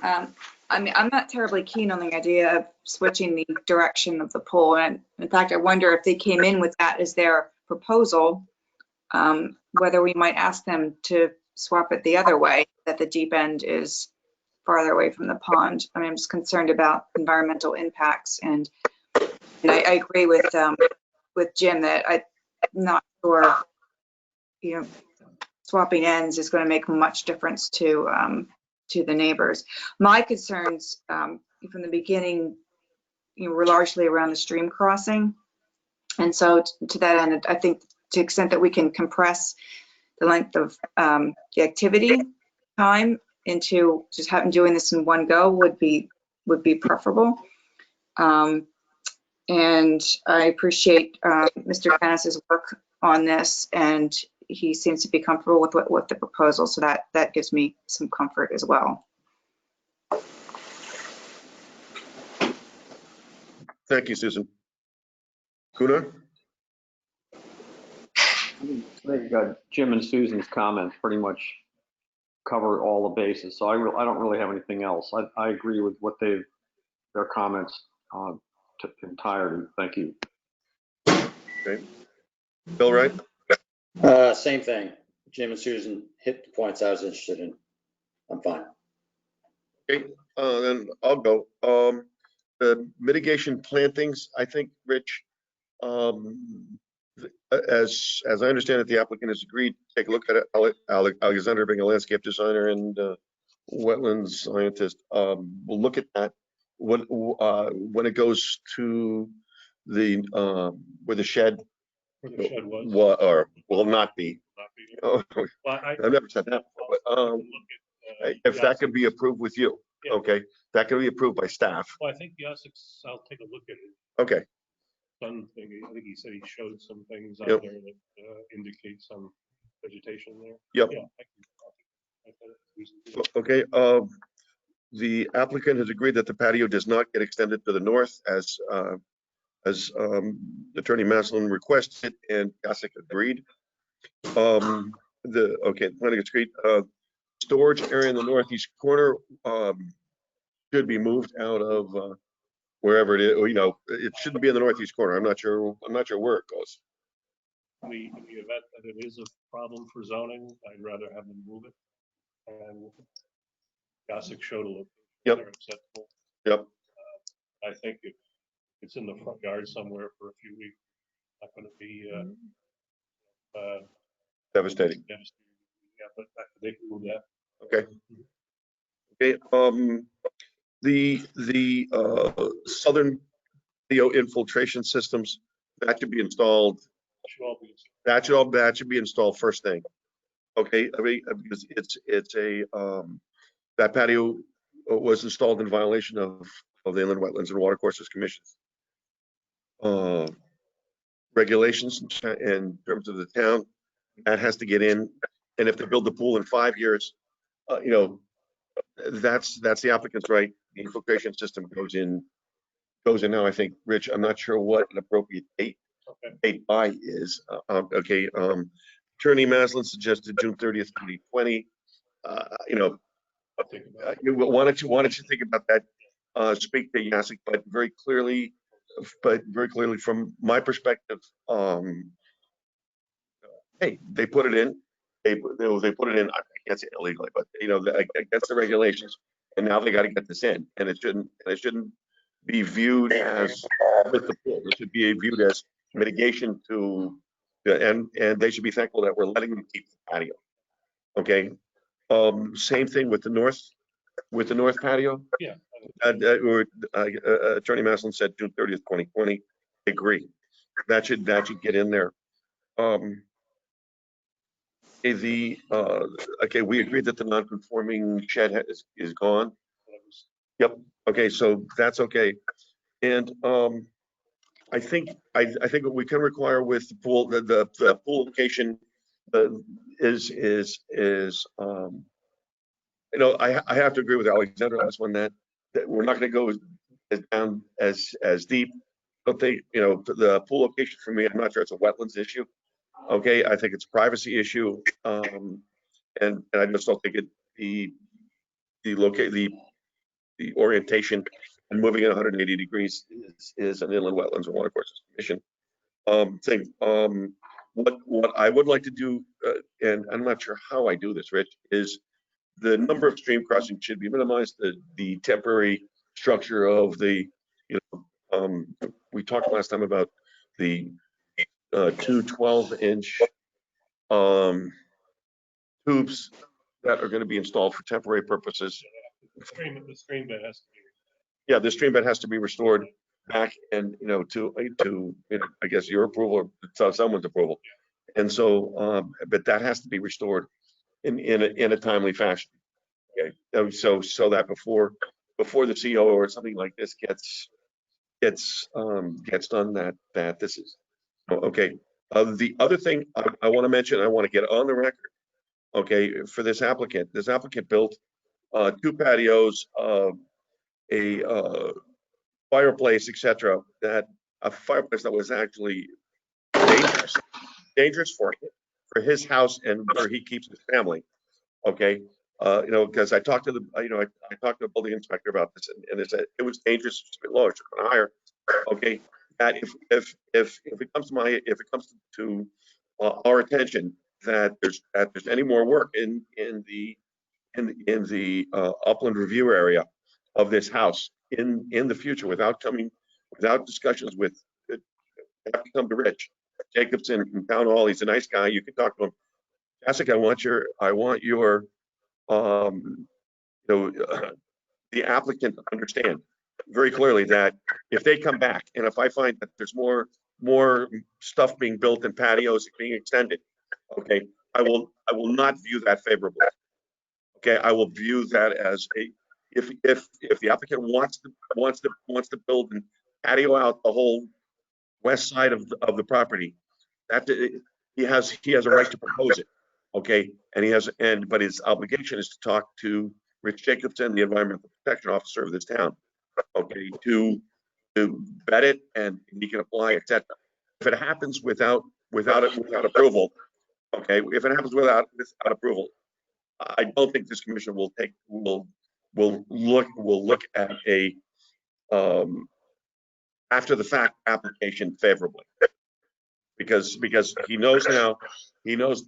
I mean, I'm not terribly keen on the idea of switching the direction of the pool. And in fact, I wonder if they came in with that as their proposal, whether we might ask them to swap it the other way, that the deep end is farther away from the pond. I mean, I'm just concerned about environmental impacts, and I agree with Jim that I'm not sure, you know, swapping ends is going to make much difference to the neighbors. My concerns from the beginning, were largely around the stream crossing, and so to that end, I think to the extent that we can compress the length of the activity time into just doing this in one go would be preferable. And I appreciate Mr. Dennis's work on this, and he seems to be comfortable with the proposal, so that gives me some comfort as well. Thank you, Susan. Gunnar? I think Jim and Susan's comments pretty much cover all the bases, so I don't really have anything else. I agree with what their comments to entirety. Thank you. Okay. Bill Wright? Same thing. Jim and Susan hit the points I was interested in. I'm fine. Okay, then I'll go. The mitigation plantings, I think, Rich, as I understand it, the applicant has agreed to take a look at it. Alexander, being a landscape designer and wetlands scientist, will look at that when it goes to the where the shed was or will not be. Oh, I've never said that before, but if that could be approved with you, okay, that can be approved by staff. Well, I think I'll take a look at it. Okay. Sun thing, I think he said he showed some things out Yep. there that indicate some vegetation there. Yep. Yeah. Okay. The applicant has agreed that the patio does not get extended to the north as Attorney Maslin requested, and Kasich agreed. Planning agreed. Storage area in the northeast corner should be moved out of wherever it is. It shouldn't be in the northeast corner. I'm not sure where it goes. In the event that it is a problem for zoning, I'd rather have them move it. And Kasich showed a look. Yep. Acceptable. Yep. I think if it's in the front yard somewhere for a few weeks, it's not going to be Devastating. Yeah, but they can move that. Okay. Okay. The southern patio infiltration systems that should be installed. That should be installed first thing. Okay. I mean, because it's a that patio was installed in violation of the Inland Wetlands and Watercourses Commission regulations in terms of the town. That has to get in, and if they build the pool in 5 years, that's the applicant's right. The infiltration system goes in now. I think, Rich, I'm not sure what an appropriate date by is. Attorney Maslin suggested June 30th, 2020. Why don't you think about that? Speak to Kasich, but very clearly from my perspective, hey, they put it in. They put it in. I can't say illegally, but against the regulations, and now they got to get this in, and it shouldn't be viewed as with the pool. It should be viewed as mitigation to, and they should be thankful that we're letting them keep the patio. Okay. Same thing with the north patio. Yeah. Attorney Maslin said June 30th, 2020. I agree. That should get in there. Okay, we agreed that the non-conforming shed is gone. Yep. Okay, so that's okay. And I think what we can require with the pool, the pool location is I have to agree with Alexander on this one that we're not going to go down as deep. But the pool location for me, I'm not sure it's a wetlands issue. Okay, I think it's a privacy issue, and I just don't think the orientation and moving it 180 degrees is an inland wetlands or water courses commission thing. What I would like to do, and I'm not sure how I do this, Rich, is the number of stream crossings should be minimized. The temporary structure of the, we talked last time about the 2 12-inch tubes that are going to be installed for temporary purposes. The stream bed has to be. Yeah, the stream bed has to be restored back, and to I guess your approval or someone's approval, and so but that has to be restored in a timely fashion. Okay, so that before the CO or something like this gets done, that this is okay. The other thing I want to mention, I want to get on the record. Okay, for this applicant built 2 patios, a fireplace, etc. That a fireplace that was actually dangerous for his house and where he keeps his family. Okay, because I talked to the I talked to the building inspector about this, and it said it was dangerous. It's a bit low. It should have been higher. Okay, that if it comes to our attention that there's any more work in the Upland review area of this house in the future without discussions with, have to come to Rich Jacobson from Town Hall. He's a nice guy. You can talk to him. Jessica, I want your the applicant to understand very clearly that if they come back and if I find that there's more stuff being built and patios being extended, okay, I will not view that favorably. Okay, I will view that as if the applicant wants to build and patio out the whole west side of the property, that he has a right to propose it. Okay, but his obligation is to talk to Rich Jacobson, the environmental protection officer of this town. Okay, to vet it and he can apply, etc. If it happens without approval, okay, if it happens without approval, I don't think this commission will look at a after the fact application favorably, because he knows now, he did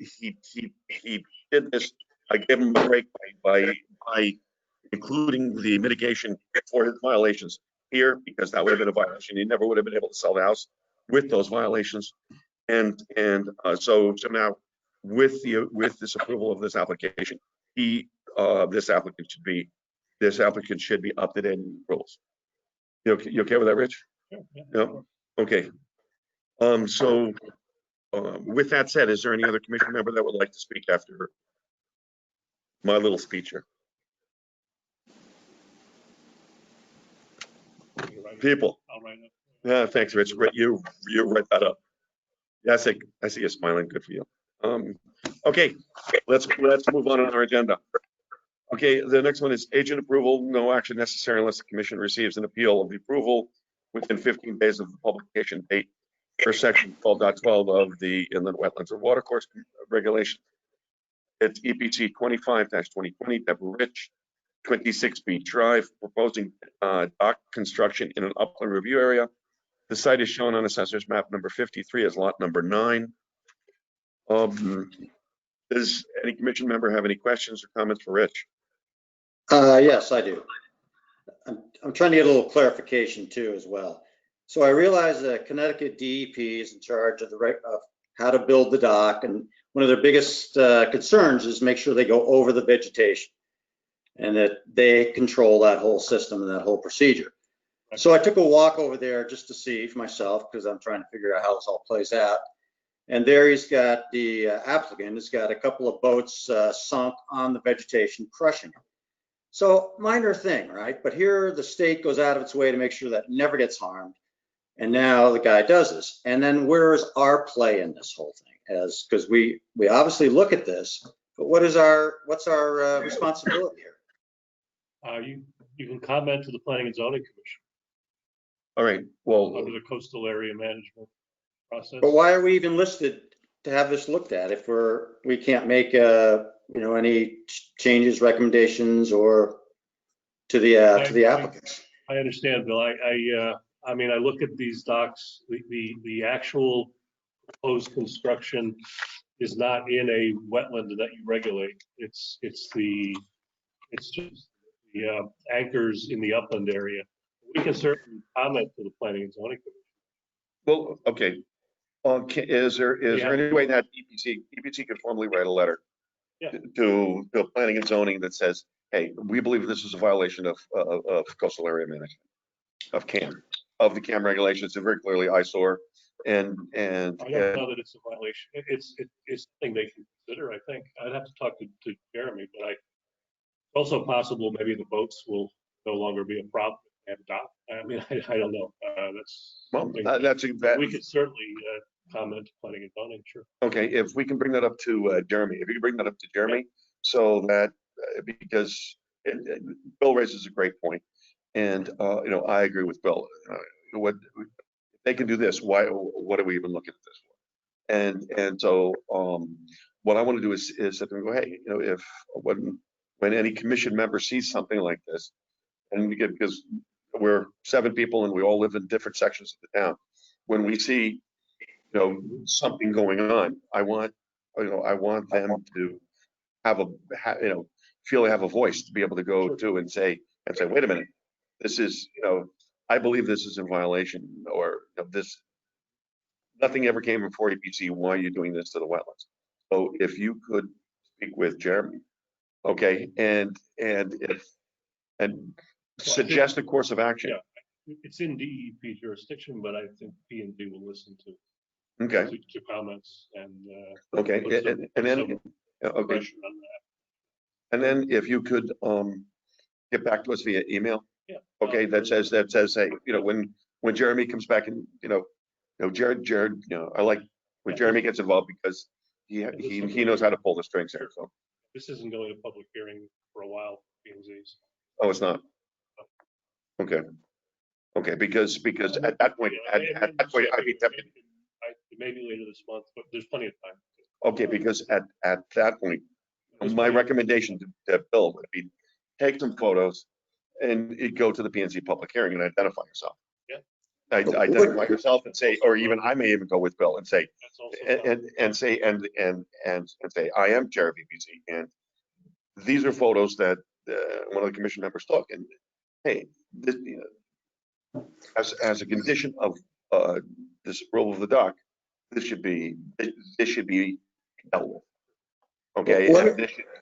this. I gave him a break by including the mitigation for his violations here, because that would have been a violation. He never would have been able to sell the house with those violations, and so now with this approval of this application, this applicant should be up to date rules. You okay with that, Rich? No. Okay. So with that said, is there any other commission member that would like to speak after my little speech here? People. Yeah, thanks, Rich. You write that up. Yeah, I see you smiling. Good for you. Okay, let's move on our agenda. Okay, the next one is agent approval. No action necessary unless the commission receives an appeal of the approval within 15 days of the publication date for section 12.12 of the Inland Wetlands and Watercourse Regulation. It's EPC 25-2020, Deborah Rich, 26 Beach Drive, proposing dock construction in an upland review area. The site is shown on assessor's map number 53 as lot number 9. Does any commission member have any questions or comments for Rich? Yes, I do. I'm trying to get a little clarification too as well. So I realize that Connecticut DEP is in charge of how to build the dock, and one of their biggest concerns is make sure they go over the vegetation. and that they control that whole system and that whole procedure. So I took a walk over there just to see for myself, because I'm trying to figure out how this all plays out. And there he's got the applicant has got a couple of boats sunk on the vegetation, crushing it. So minor thing, right? But here the state goes out of its way to make sure that never gets harmed. And now the guy does this. And then where's our play in this whole thing? As because we obviously look at this, but what's our responsibility here? You can comment to the Planning and Zoning Commission All right, well, under the coastal area management process. But why are we even listed to have this looked at if we can't make any changes, recommendations, or to the applicants? I understand, Bill. I mean, I look at these docks. The actual proposed construction is not in a wetland that you regulate. It's just the anchors in the upland area. We can certainly comment to the Planning and Zoning Commission. well, okay. Is there any way that EPC could formally write a letter to planning and zoning that says, hey, we believe this is a violation of coastal area management, of the CAM regulations, and very clearly eyesore. And I don't know that it's a violation. It's something they can consider. I think I'd have to talk to Jeremy, but it's also possible maybe the boats will no longer be a problem and dock. I mean, I don't know. We could certainly comment to planning and zoning, sure. Okay, if we can bring that up to Jeremy, if you can bring that up to Jeremy, so that because Bill raises a great point, and I agree with Bill. What if they can do this? What are we even looking at this for? And so what I want to do is sit there and go, hey, if when any commission member sees something like this, and because we're 7 people and we all live in different sections of the town, when we see something going on, I want them to feel they have a voice to be able to go to and say, wait a minute, this is, I believe this is in violation, or this, nothing ever came before EPC. Why are you doing this to the wetlands? So if you could speak with Jeremy, okay, and suggest a course of action. Yeah, it's in DEP jurisdiction, but I think P&D will listen to comments and okay, and then okay, and then if you could get back to us via email. Yeah. Okay, that says hey, when Jeremy comes back, and Jared, I like when Jeremy gets involved because he knows how to pull the strings here. So this isn't going to public hearing for a while. P&Z's. Oh, it's not. Okay. Okay, because at that point, I'd be tempted. Maybe later this month, but there's plenty of time. Okay, because at that point, my recommendation to Bill would be take some photos and go to the PNC public hearing and identify yourself. Yeah. Identify yourself and say, or even I may even go with Bill and say, and say I am Chair of EPC, and these are photos that one of the commission members took, and hey, this, as a condition of this approval of the dock, this should be dealt with. Okay,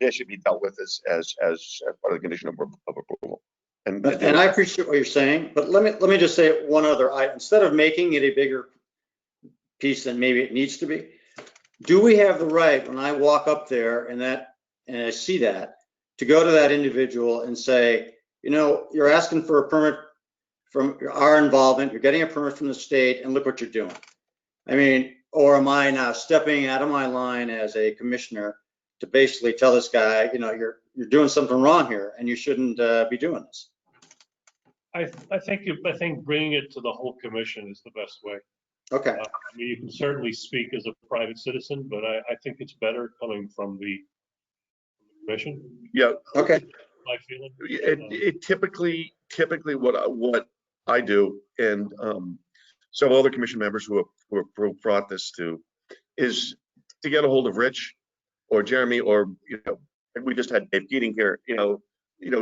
this should be dealt with as part of the condition of approval. And I appreciate what you're saying, but let me just say one other item. Instead of making it a bigger piece than maybe it needs to be, do we have the right when I walk up there and I see that to go to that individual and say, you're asking for a permit from our involvement, you're getting a permit from the state, and look what you're doing. I mean, or am I now stepping out of my line as a commissioner to basically tell this guy, you're doing something wrong here and you shouldn't be doing this? I think bringing it to the whole commission is the best way. Okay. I mean, you can certainly speak as a private citizen, but I think it's better coming from the commission. Yeah. My Okay. feeling. It typically what I do, and some other commission members who have brought this to, is to get a hold of Rich or Jeremy, or and we just had Dave Keating here.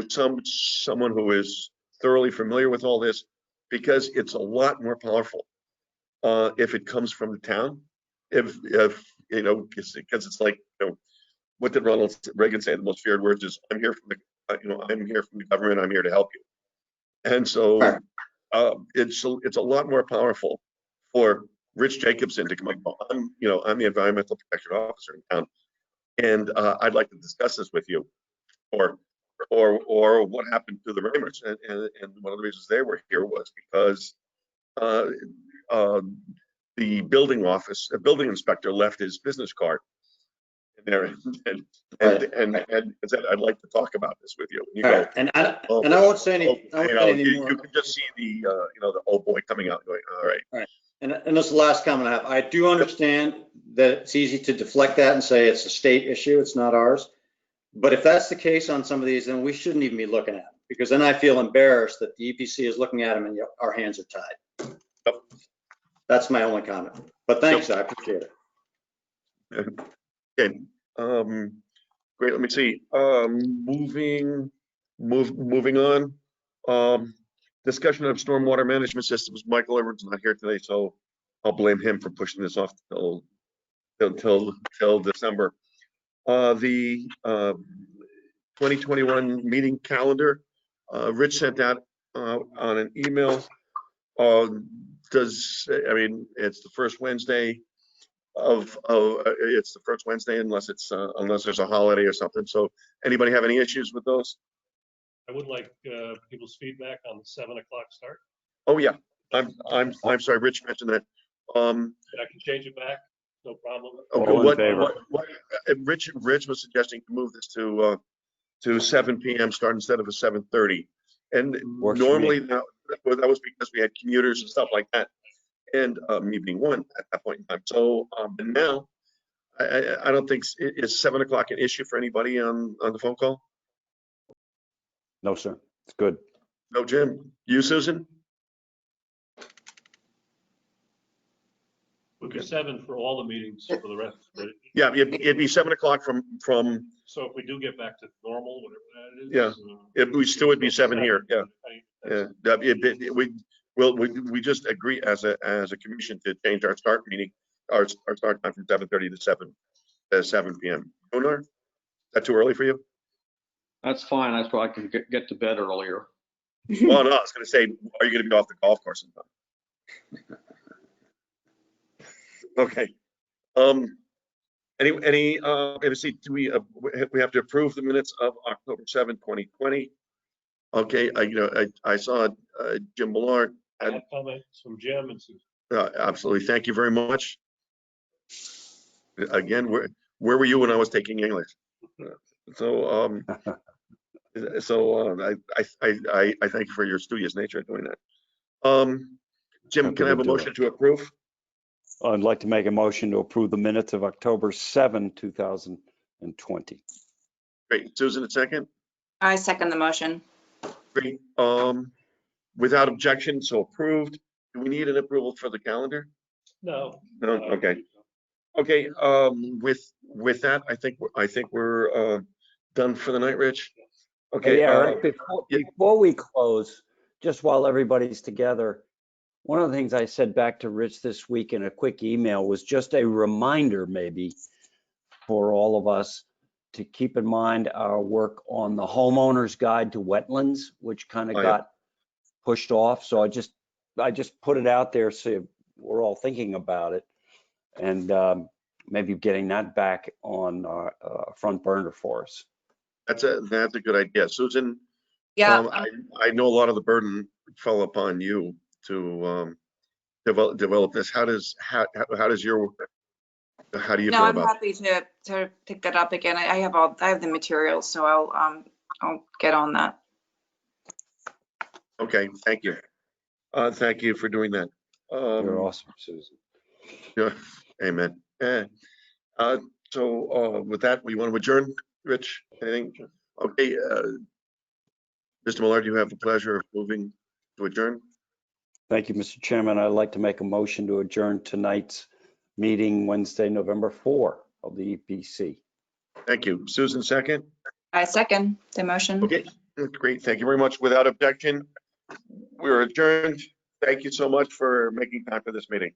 Someone who is thoroughly familiar with all this, because it's a lot more powerful if it comes from the town. If because it's like, what did Ronald Reagan say? The most feared words is, "I'm here I'm here from the government. I'm here to help you. And so Right. it's a lot more powerful for Rich Jacobson to come up. I'm the environmental protection officer in town, and I'd like to discuss this with you, or what happened to the Ramers. And one of the reasons they were here was because the building inspector left his business card in there, and said, I'd like to talk about this with you. And you All go, right. And I oh, won't say any, I won't say any you more. can just see the the old boy coming out going, all right. All right. And this is the last comment I have. I do understand that it's easy to deflect that and say it's a state issue, it's not ours. But if that's the case on some of these, then we shouldn't even be looking at them, because then I feel embarrassed that the EPC is looking at them and our hands are tied. Yep. That's my only comment. But thanks, I appreciate it. Okay. Great. Let me see. Moving on. Discussion of stormwater management systems. Michael Edwards is not here today, so I'll blame him for pushing this off till December. The 2021 meeting calendar. Rich sent that on an email. It's the first Wednesday it's the first Wednesday unless there's a holiday or something. So anybody have any issues with those? I would like people's feedback on the 7 o'clock start. Oh yeah, I'm sorry, Rich mentioned that. And I can change it back, no problem. Okay, what Rich was suggesting to move this to 7 p.m. start instead of a 7:30. And normally that was because we had commuters and stuff like that, and me being one at that point in time. So but now I don't think is 7 o'clock an issue for anybody on the phone call. No, sir. It's good. No, Jim. You, Susan? Would be 7 for all the meetings for the rest. Right? Yeah, it'd be 7 o'clock from. So if we do get back to normal, whatever that is. Yeah, we still would be 7 here. Yeah, yeah. We just agree as a commission to change our start meeting, our start time from 7:30 to 7 p.m. Gunnar, is that too early for you? That's fine. That's why I can get to bed earlier. Well, no, I was going to say, are you going to be off the golf course sometime? Okay. Let's see, do we have to approve the minutes of October 7, 2020? Okay, I saw Jim Millard. I had comments from Jim and Susan. Absolutely, thank you very much. Again, where were you when I was taking English? So I thank you for your studious nature of doing that. Jim, can I have a motion to approve? I'd like to make a motion to approve the minutes of October 7, 2020. Great. Susan, a second? I second the motion. Great. Without objection, so approved. Do we need an approval for the calendar? No. No? Okay. Okay, with that, I think we're done for the night, Rich. Okay. Hey, Eric, before we close, just while everybody's together, one of the things I said back to Rich this week in a quick email was just a reminder maybe for all of us to keep in mind our work on the homeowner's guide to wetlands, which kind of got pushed off. So I just put it out there so we're all thinking about it, and maybe getting that back on our front burner for us. That's a good idea, Susan. Yeah. I know a lot of the burden fell upon you to develop this. How do you feel about it? I'm happy to pick that up again. I have the materials, so I'll get on that. Okay, thank you. Thank you for doing that. You're awesome, Susan. Yeah, amen. So with that, we want to adjourn, Rich? Anything? Okay. Mr. Millard, you have the pleasure of moving to adjourn. Thank you, Mr. Chairman. I'd like to make a motion to adjourn tonight's meeting, Wednesday, November 4 of the EPC. Thank you. Susan, second? I second the motion. Okay, great. Thank you very much. Without objection, we're adjourned. Thank you so much for making time for this meeting.